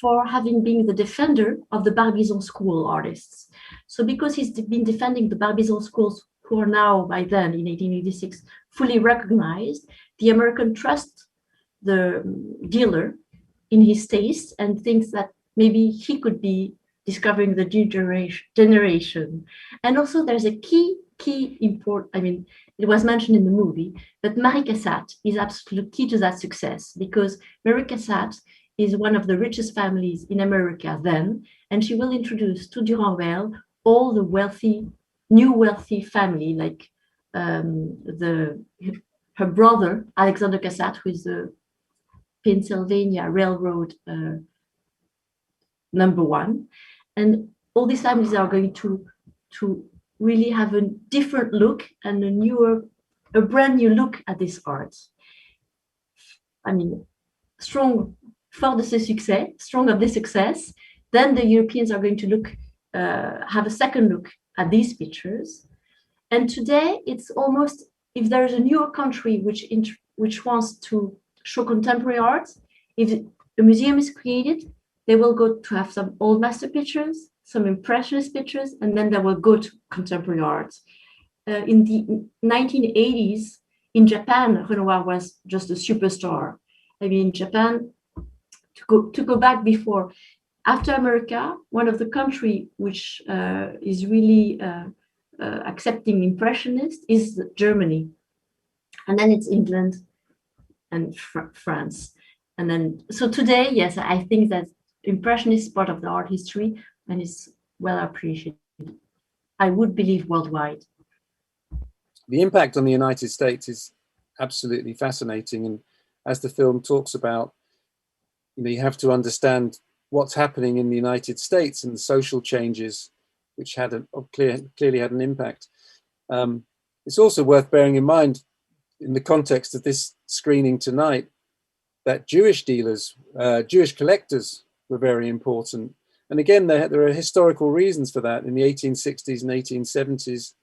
for having been the defender of the Barbizon School artists. So because he's been defending the Barbizon schools, who are now, by then, in 1886, fully recognized, the American trusts the dealer in his taste and thinks that maybe he could be discovering the new generation. And also there's a key import, I mean, it was mentioned in the movie, but Marie Cassatt is absolutely key to that success, because Marie Cassatt is one of the richest families in America then, and she will introduce to Durand-Ruel all the new wealthy family, like her brother, Alexander Cassatt, who is the Pennsylvania Railroad #1. And all these families are going to really have a different look and a brand new look at this art. I mean, strong of the success, then the Europeans are going to have a second look at these pictures. And today it's almost, if there's a newer country which wants to show contemporary art, if a museum is created, they will go to have some old master pictures, some impressionist pictures, and then they will go to contemporary art. In the 1980s, in Japan, Renoir was just a superstar. I mean, Japan, to go back before, after America, one of the countries which is really accepting Impressionists is Germany. And then it's England and France. And then, so today, yes, I think that Impressionist is part of the art history and is well appreciated, I would believe, worldwide. The impact on the United States is absolutely fascinating. And as the film talks about, you have to understand what's happening in the United States and the social changes which clearly had an impact. It's also worth bearing in mind, in the context of this screening tonight, that Jewish dealers, Jewish collectors were very important. And again, there are historical reasons for that in the 1860s and 1870s.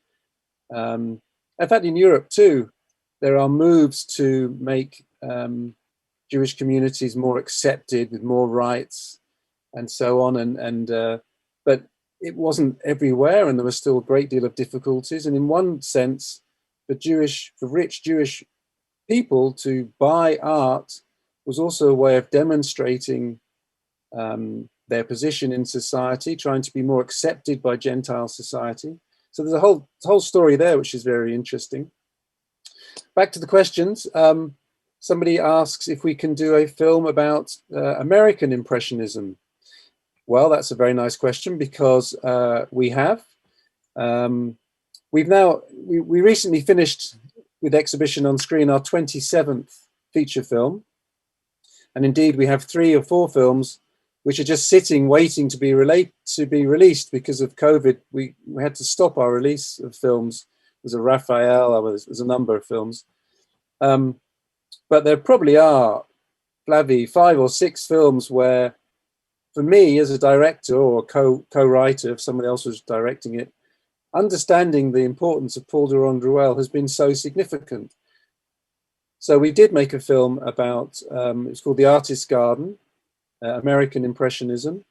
In fact, in Europe too, there are moves to make Jewish communities more accepted with more rights and so on. But it wasn't everywhere, and there was still a great deal of difficulties. And in one sense, for rich Jewish people to buy art was also a way of demonstrating their position in society, trying to be more accepted by Gentile society. So there's a whole story there, which is very interesting. Back to the questions. Somebody asks if we can do a film about American Impressionism. Well, that's a very nice question, because we have. We recently finished with exhibition on screen our 27th feature film. And indeed, we have 3 or 4 films which are just sitting, waiting to be released because of COVID. We had to stop our release of films. There's a Raphael, there's a number of films. But there probably are, Flavie, 5 or 6 films where, for me as a director or co-writer, if somebody else was directing it, understanding the importance of Paul Durand-Ruel has been so significant. So we did make a film about, it's called The Artist's Garden, American Impressionism.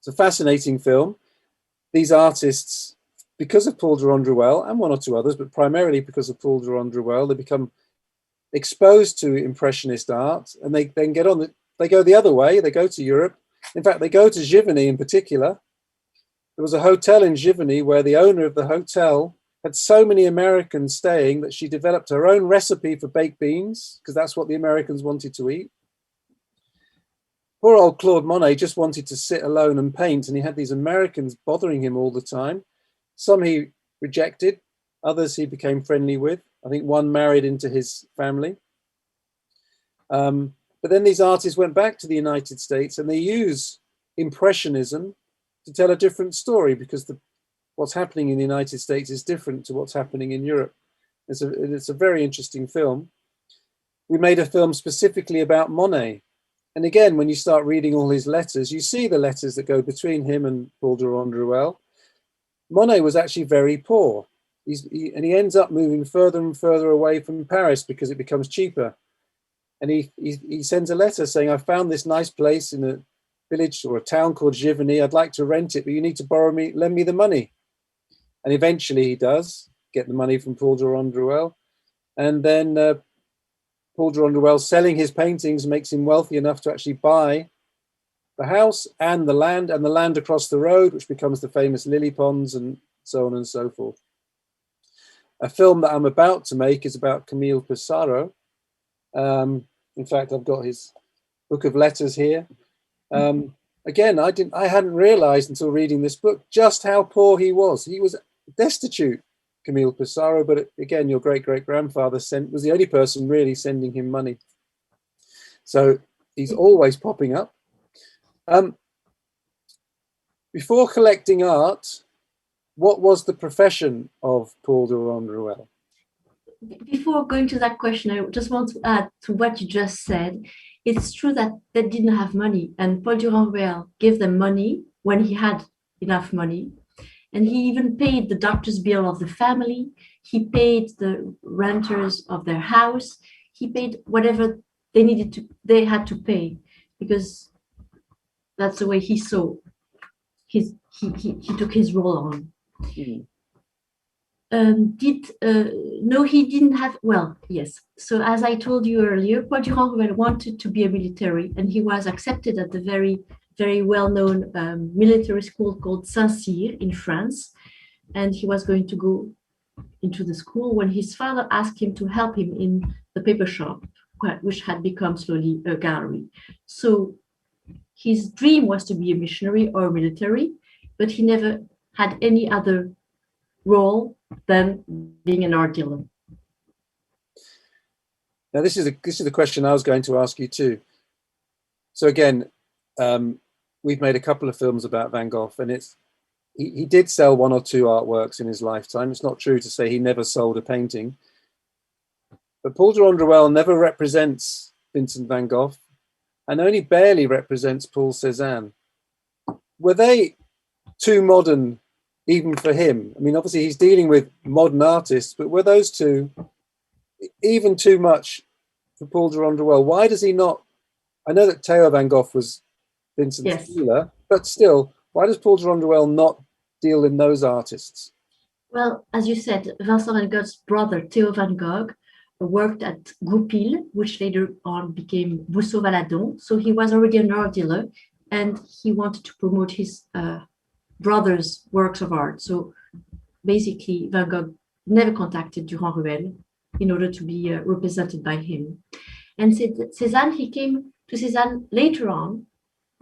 It's a fascinating film. These artists, because of Paul Durand-Ruel and 1 or 2 others, but primarily because of Paul Durand-Ruel, they become exposed to Impressionist art, and they then they go the other way. They go to Europe. In fact, they go to Giverny in particular. There was a hotel in Giverny where the owner of the hotel had so many Americans staying that she developed her own recipe for baked beans, because that's what the Americans wanted to eat. Poor old Claude Monet just wanted to sit alone and paint, and he had these Americans bothering him all the time. Some he rejected, others he became friendly with. I think one married into his family. But then these artists went back to the United States, and they use Impressionism to tell a different story, because what's happening in the United States is different to what's happening in Europe. It's a very interesting film. We made a film specifically about Monet. And again, when you start reading all his letters, you see the letters that go between him and Paul Durand-Ruel. Monet was actually very poor. And he ends up moving further and further away from Paris because it becomes cheaper. And he sends a letter saying, I found this nice place in a village or a town called Giverny. I'd like to rent it, but you need to lend me the money. And eventually he does get the money from Paul Durand-Ruel. And then Paul Durand-Ruel selling his paintings makes him wealthy enough to actually buy the house and the land across the road, which becomes the famous lily ponds and so on and so forth. A film that I'm about to make is about Camille Pissarro. In fact, I've got his book of letters here. Again, I hadn't realized until reading this book just how poor he was. He was destitute, Camille Pissarro, but again, your great-great-grandfather was the only person really sending him money. So he's always popping up. Before collecting art, what was the profession of Paul Durand-Ruel? Before going to that question, I just want to add to what you just said. It's true that they didn't have money, and Paul Durand-Ruel gave them money when he had enough money. And he even paid the doctor's bill of the family. He paid the renters of their house. He paid whatever they had to pay, because that's the way he saw he took his role on. No, he didn't have, well, yes. So as I told you earlier, Paul Durand-Ruel wanted to be a military, and he was accepted at the very, very well-known military school called Saint-Cyr in France. And he was going to go into the school when his father asked him to help him in the paper shop, which had become slowly a gallery. So his dream was to be a missionary or a military, but he never had any other role than being an art dealer. Now, this is the question I was going to ask you too. So again, we've made a couple of films about Van Gogh, and he did sell 1 or 2 artworks in his lifetime. It's not true to say he never sold a painting. But Paul Durand-Ruel never represents Vincent van Gogh and only barely represents Paul Cézanne. Were they too modern even for him? I mean, obviously he's dealing with modern artists, but were those two even too much for Paul Durand-Ruel? Why does he not? I know that Theo van Gogh was Vincent's dealer, but still, Why does Paul Durand-Ruel not deal in those artists? Well, as you said, Vincent van Gogh's brother, Theo van Gogh, worked at Goupil, which later on became Bousseau-Valadon. So he was already an art dealer, and he wanted to promote his brother's works of art. So basically, Van Gogh never contacted Durand-Ruel in order to be represented by him. And Cézanne, he came to Cézanne later on.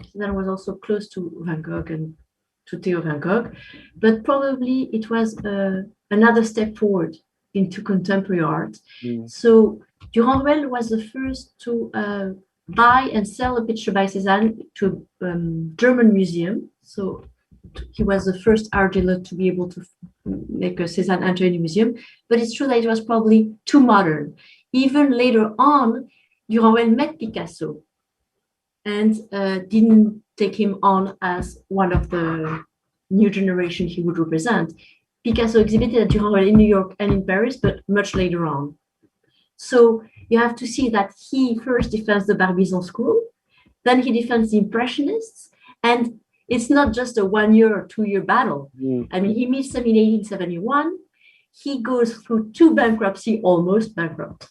Cézanne was also close to Van Gogh and to Theo van Gogh, but probably it was another step forward into contemporary art. So Durand-Ruel was the first to buy and sell a picture by Cézanne to a German museum. So he was the first art dealer to be able to make a Cézanne enter any museum. But it's true that it was probably too modern. Even later on, Durand-Ruel met Picasso and didn't take him on as one of the new generation he would represent. Picasso exhibited at Durand-Ruel in New York and in Paris, but much later on. So you have to see that he first defends the Barbizon school, then he defends the Impressionists, and it's not just a 1 year or 2 year battle. I mean, he meets them in 1871. He goes through 2 bankruptcy, almost bankrupt.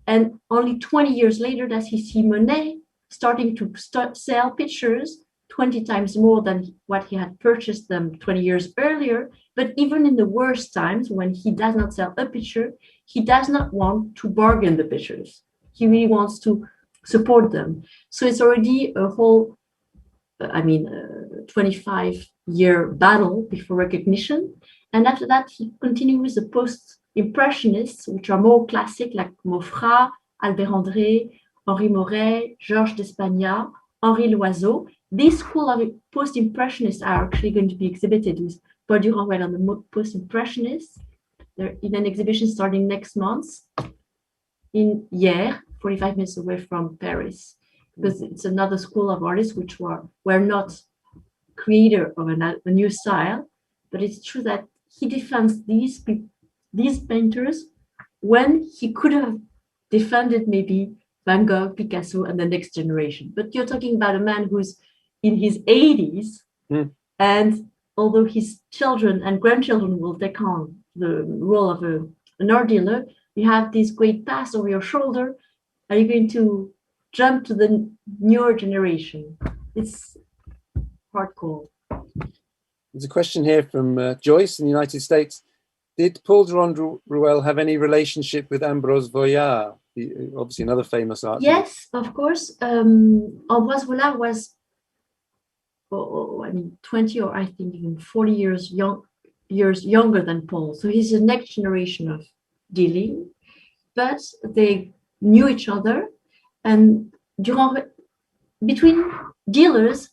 And only 20 years later does he see Monet starting to sell pictures 20 times more than what he had purchased them 20 years earlier. But even in the worst times, when he does not sell a picture, he does not want to bargain the pictures. He really wants to support them. So it's already a whole, 25-year battle before recognition. And after that, he continues with the post-impressionists, which are more classic, like Maufra, Albert André, Henri Moret, Georges d'Espagna, Henri Loiseau. This school of post-impressionists are actually going to be exhibited with Paul Durand-Ruel on the post-impressionists. They're in an exhibition starting next month in Hyères, 45 minutes away from Paris, because it's another school of artists which were not creator of a new style, but it's true that he defends these painters when he could have defended maybe Van Gogh, Picasso, and the next generation. But you're talking about a man who's in his 80s, and although his children and grandchildren will take on the role of an art dealer, you have this great past over your shoulder. Are you going to jump to the newer generation? It's hardcore. There's a question here from Joyce in the United States. Did Paul Durand-Ruel have any relationship with Ambroise Vollard, obviously another famous artist? Yes, of course. Ambroise Vollard was 20 or I think even 40 years younger than Paul. So he's the next generation of dealing, but they knew each other. And between dealers,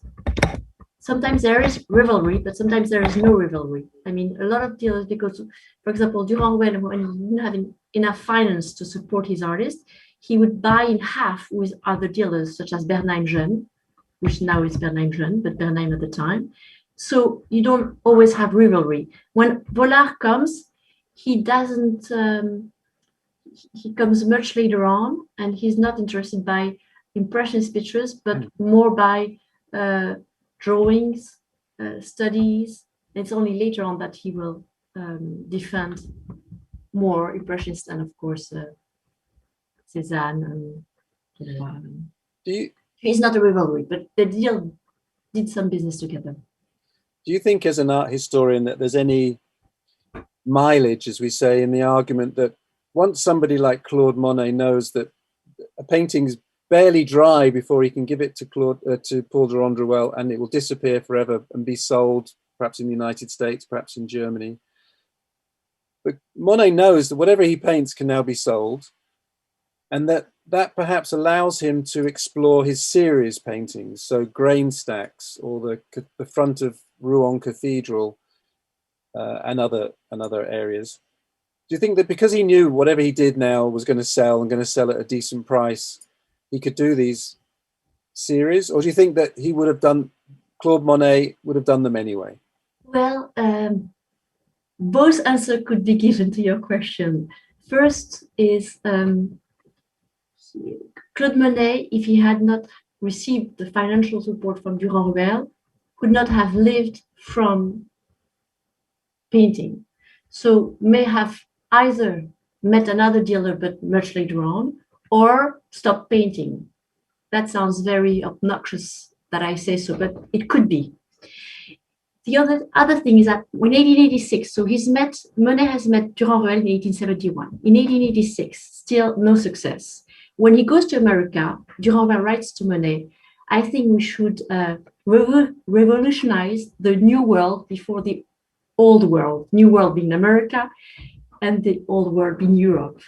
sometimes there is rivalry, but sometimes there is no rivalry. I mean, a lot of dealers, because, for example, Durand-Ruel, when he didn't have enough finance to support his artist, he would buy in half with other dealers, such as Bernheim Jeune, which now is Bernheim Jeune, but Bernheim at the time. So you don't always have rivalry. When Vollard comes, he doesn't, he comes much later on, and he's not interested by impressionist pictures, but more by drawings, studies. It's only later on that he will defend more impressionists and, of course, Cézanne. It's not a rivalry, but they did some business together. Do you think, as an art historian, that there's any mileage, as we say, in the argument that once somebody like Claude Monet knows that a painting's barely dry before he can give it to Paul Durand-Ruel, and it will disappear forever and be sold, perhaps in the United States, perhaps in Germany. But Monet knows that whatever he paints can now be sold, and that perhaps allows him to explore his series paintings, so grain stacks or the front of Rouen Cathedral and other areas. Do you think that because he knew whatever he did now was going to sell and going to sell at a decent price, he could do these series? Or do you think that he would have done, Claude Monet would have done them anyway? Well, both answers could be given to your question. First is Claude Monet, if he had not received the financial support from Durand-Ruel, could not have lived from painting. So may have either met another dealer but much later on, or stopped painting. That sounds very obnoxious that I say so, but it could be. The other thing is that in 1886, so Monet has met Durand-Ruel in 1871. In 1886, still no success. When he goes to America, Durand-Ruel writes to Monet, I think we should revolutionize the new world before the old world, new world being America and the old world being Europe.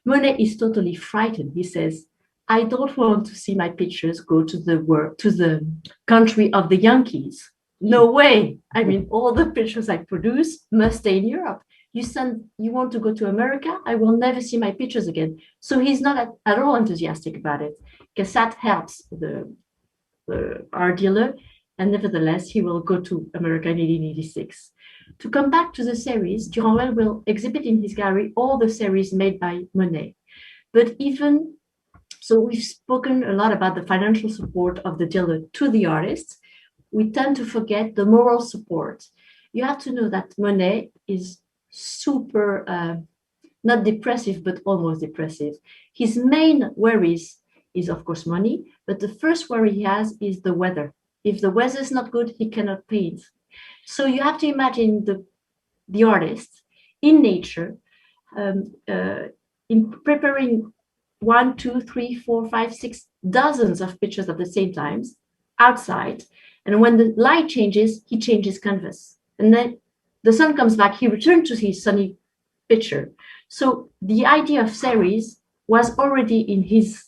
Monet is totally frightened. He says, I don't want to see my pictures go to the country of the Yankees. No way. I mean, all the pictures I produce must stay in Europe. You want to go to America? I will never see my pictures again. So he's not at all enthusiastic about it. Cassatt helps the art dealer, and nevertheless, he will go to America in 1886. To come back to the series, Durand-Ruel will exhibit in his gallery all the series made by Monet. But even so, we've spoken a lot about the financial support of the dealer to the artists. We tend to forget the moral support. You have to know that Monet is super, not depressive, but almost depressive. His main worries is, of course, money, but the first worry he has is the weather. If the weather is not good, he cannot paint. So you have to imagine the artist in nature, in preparing 1, 2, 3, 4, 5, 6 dozens of pictures at the same time outside. And when the light changes, he changes canvas. And then the sun comes back, he returns to his sunny picture. So the idea of series was already in his,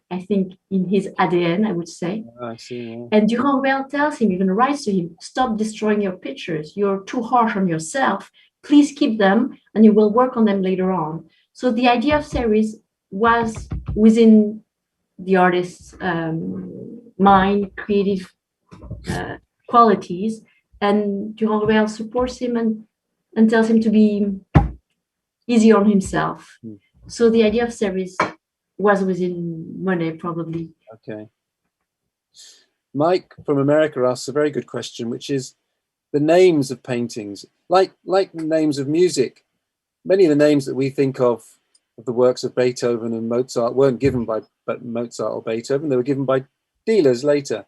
I think, in his ADN, I would say. I see. Yeah. And Durand-Ruel tells him, even writes to him, stop destroying your pictures. You're too harsh on yourself. Please keep them and you will work on them later on. So the idea of series was within the artist's mind, creative qualities, and Durand-Ruel supports him and tells him to be easy on himself. So the idea of series was within Monet, probably. Okay. Mike from America asks a very good question, which is the names of paintings, like the names of music. Many of the names that we think of the works of Beethoven and Mozart weren't given by Mozart or Beethoven, they were given by dealers later.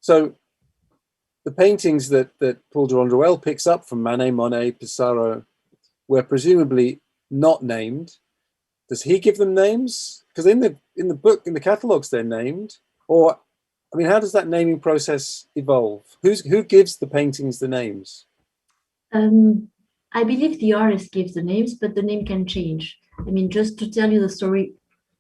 So the paintings that Paul Durand-Ruel picks up from Manet, Monet, Pissarro were presumably not named. Does he give them names? Because in the book, in the catalogues, they're named. Or, I mean, how does that naming process evolve? Who gives the paintings the names? I believe the artist gives the names, but the name can change. I mean, just to tell you the story,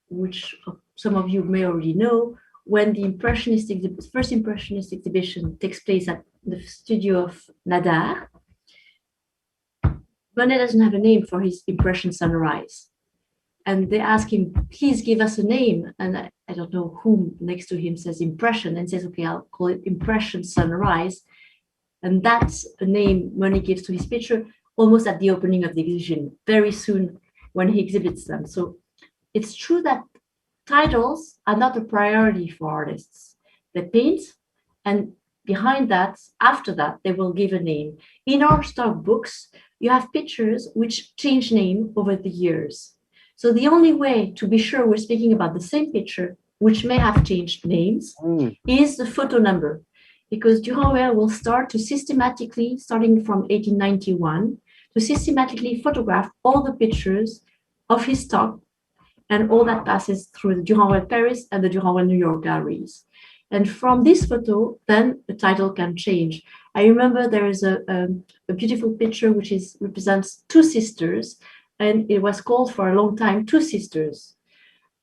which some of you may already know, when the first Impressionist exhibition takes place at the studio of Nadar, Monet doesn't have a name for his Impression Sunrise. And they ask him, please give us a name. And I don't know who next to him says Impression and says, okay, I'll call it Impression Sunrise. And that's a name Monet gives to his picture almost at the opening of the exhibition, very soon when he exhibits them. So it's true that titles are not a priority for artists. They paint, and behind that, after that, they will give a name. In our stock books, you have pictures which change name over the years. So the only way to be sure we're speaking about the same picture, which may have changed names, is the photo number. Because Durand-Ruel will start to systematically, starting from 1891, to systematically photograph all the pictures of his stock and all that passes through the Durand-Ruel Paris and the Durand-Ruel New York galleries. And from this photo, then the title can change. I remember there is a beautiful picture which represents two sisters, and it was called for a long time Two Sisters,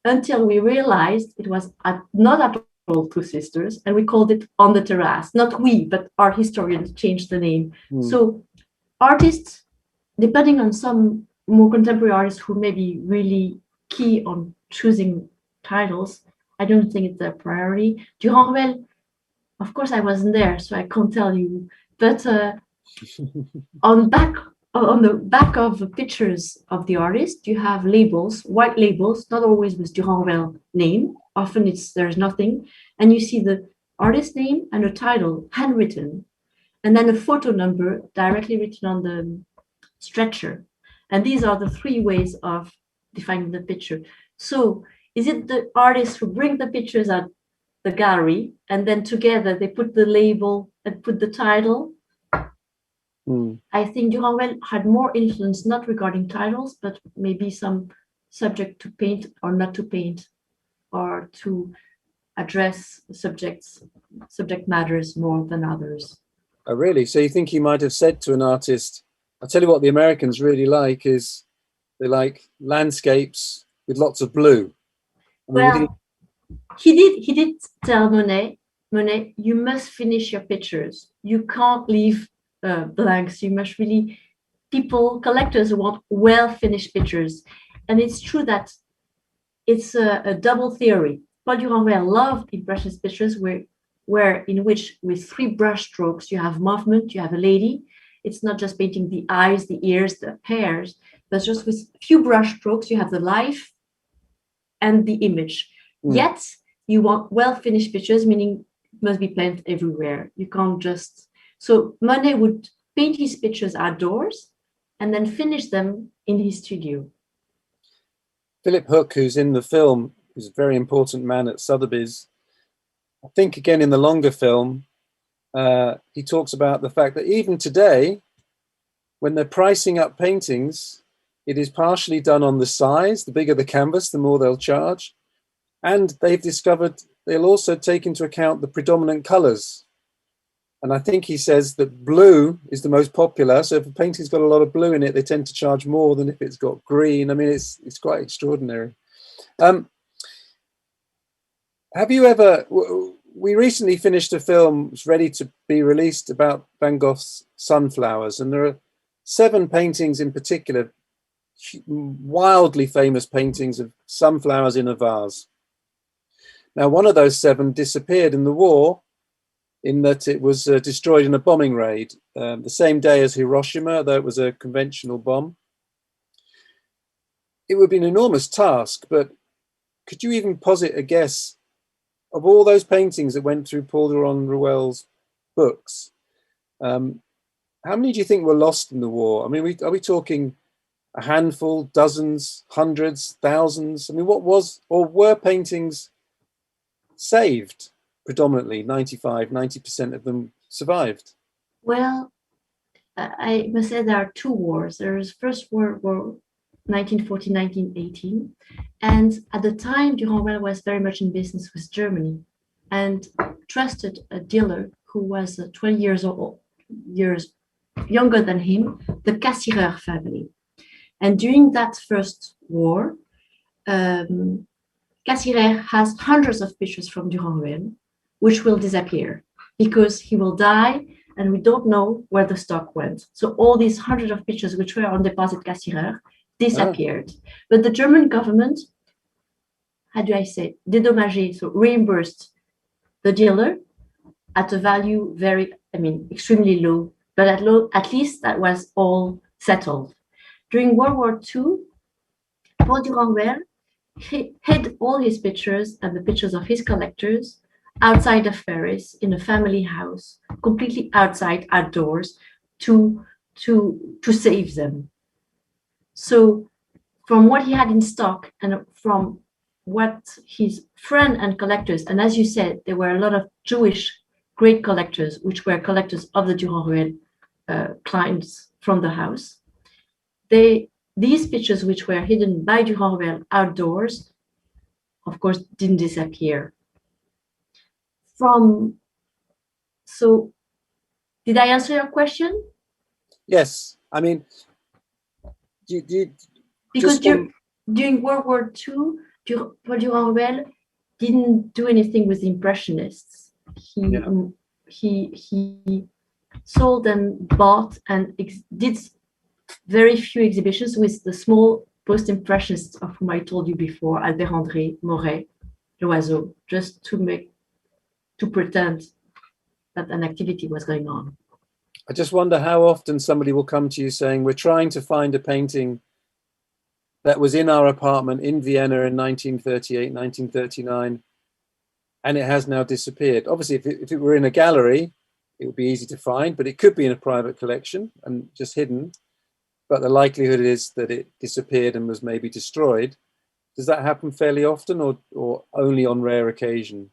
until we realized it was not at all Two Sisters, and we called it On the Terrace. Not we, but art historians changed the name. So artists, depending on some more contemporary artists who may be really key on choosing titles, I don't think it's a priority. Durand-Ruel, of course, I wasn't there, so I can't tell you. But on the back of the pictures of the artist, you have labels, white labels, not always with Durand-Ruel name. Often there's nothing, and you see the artist name and a title handwritten, and then a photo number directly written on the stretcher. And these are the three ways of defining the picture. So is it the artists who bring the pictures at the gallery and then together they put the label and put the title? I think Durand-Ruel had more influence, not regarding titles, but maybe some subject to paint or not to paint, or to address subject matters more than others. Oh, really? So you think he might have said to an artist, I'll tell you what the Americans really like is they like landscapes with lots of blue. I mean, well, he did tell Monet, you must finish your pictures. You can't leave blanks. You must really, collectors want well-finished pictures. And it's true that it's a double theory. Paul Durand-Ruel loved Impressionist pictures in which with 3 brush strokes, you have movement, you have a lady. It's not just painting the eyes, the ears, the hairs, but just with few brush strokes, you have the life and the image. Yet you want well-finished pictures, meaning it must be planted everywhere. You can't just... So Monet would paint his pictures outdoors and then finish them in his studio. Philip Hook, who's in the film, is a very important man at Sotheby's. I think again in the longer film, he talks about the fact that even today, when they're pricing up paintings, it is partially done on the size. The bigger the canvas, the more they'll charge. And they've discovered they'll also take into account the predominant colors. And I think he says that blue is the most popular. So if a painting's got a lot of blue in it, they tend to charge more than if it's got green. I mean, it's quite extraordinary. Have you ever... We recently finished a film, it's ready to be released, about Van Gogh's Sunflowers. And there are 7 paintings in particular, wildly famous paintings of sunflowers in a vase. Now, one of those 7 disappeared in the war, in that it was destroyed in a bombing raid the same day as Hiroshima, though it was a conventional bomb. It would be an enormous task, but could you even posit a guess of all those paintings that went through Paul Durand-Ruel's books? How many do you think were lost in the war? I mean, are we talking a handful, dozens, hundreds, thousands? I mean, what was, or were paintings saved? Predominantly 90% of them survived. Well, I must say there are 2 wars. There's First World War 1914-1918, and at the time Durand-Ruel was very much in business with Germany and trusted a dealer who was 20 years younger than him, the Cassirer family. And during that first war, Cassirer has hundreds of pictures from Durand-Ruel, which will disappear because he will die and we don't know where the stock went. So all these hundreds of pictures which were on deposit Cassirer disappeared. But the German government, how do I say, dédommagé, so reimbursed the dealer at a value extremely low, but at least that was all settled. During World War II, Paul Durand-Ruel hid all his pictures and the pictures of his collectors outside of Paris in a family house, completely outside, outdoors, to save them. So from what he had in stock and from what his friend and collectors, and as you said, there were a lot of Jewish great collectors, which were collectors of the Durand-Ruel clients from the house. These pictures, which were hidden by Durand-Ruel outdoors, of course, didn't disappear. So did I answer your question? Yes. I mean, because during World War II, Paul Durand-Ruel didn't do anything with the Impressionists. He sold and bought and did very few exhibitions with the small post-impressionists of whom I told you before, Albert André, Moret, Loiseau, just to pretend that an activity was going on. I just wonder how often somebody will come to you saying, we're trying to find a painting that was in our apartment in Vienna in 1938, 1939, and it has now disappeared. Obviously, if it were in a gallery, it would be easy to find, but it could be in a private collection and just hidden. But the likelihood is that it disappeared and was maybe destroyed. Does that happen fairly often, or only on rare occasion?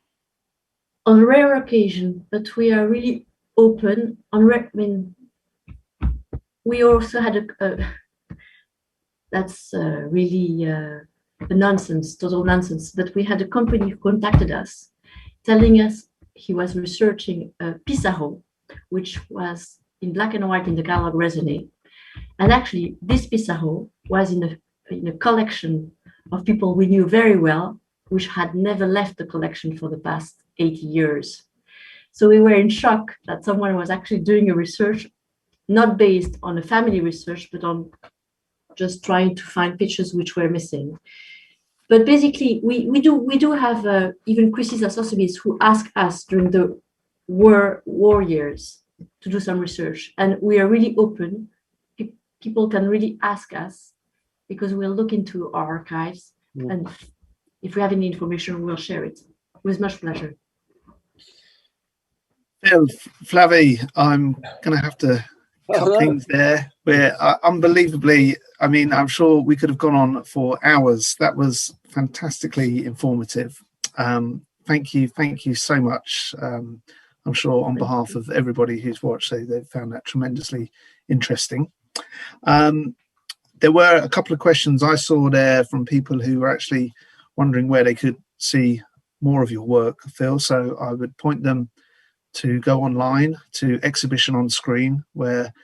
On rare occasion, but we are really open. We also had that's really a nonsense, total nonsense. But we had a company who contacted us, telling us he was researching a Pissarro, which was in black and white in the catalog raisonné. And actually, this Pissarro was in a collection of people we knew very well, which had never left the collection for the past 80 years. So we were in shock that someone was actually doing a research, not based on a family research, but on just trying to find pictures which were missing. But basically, we do have even Chrissy Sotheby's who asked us during the war years to do some research, and we are really open. People can really ask us because we'll look into our archives, and if we have any information, we'll share it with much pleasure. Phil, Flavie, I'm going to have to cut things there. We're unbelievably, I mean, I'm sure we could have gone on for hours. That was fantastically informative. Thank you so much. I'm sure on behalf of everybody who's watched, they found that tremendously interesting. There were a couple of questions I saw there from people who were actually wondering where they could see more of your work, Phil. So I would point them to go online to Exhibition on Screen, where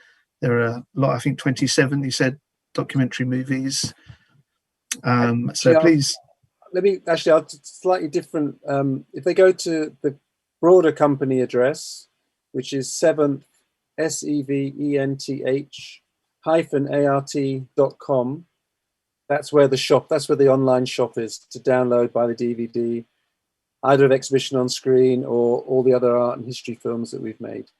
there are a lot, I think 27, you said, documentary movies. So please. I'll slightly different. If they go to the broader company address, which is 7th, SEVENTH-ART.com, that's where the online shop is to download by the DVD, either of Exhibition on Screen or all the other art and history films that we've made.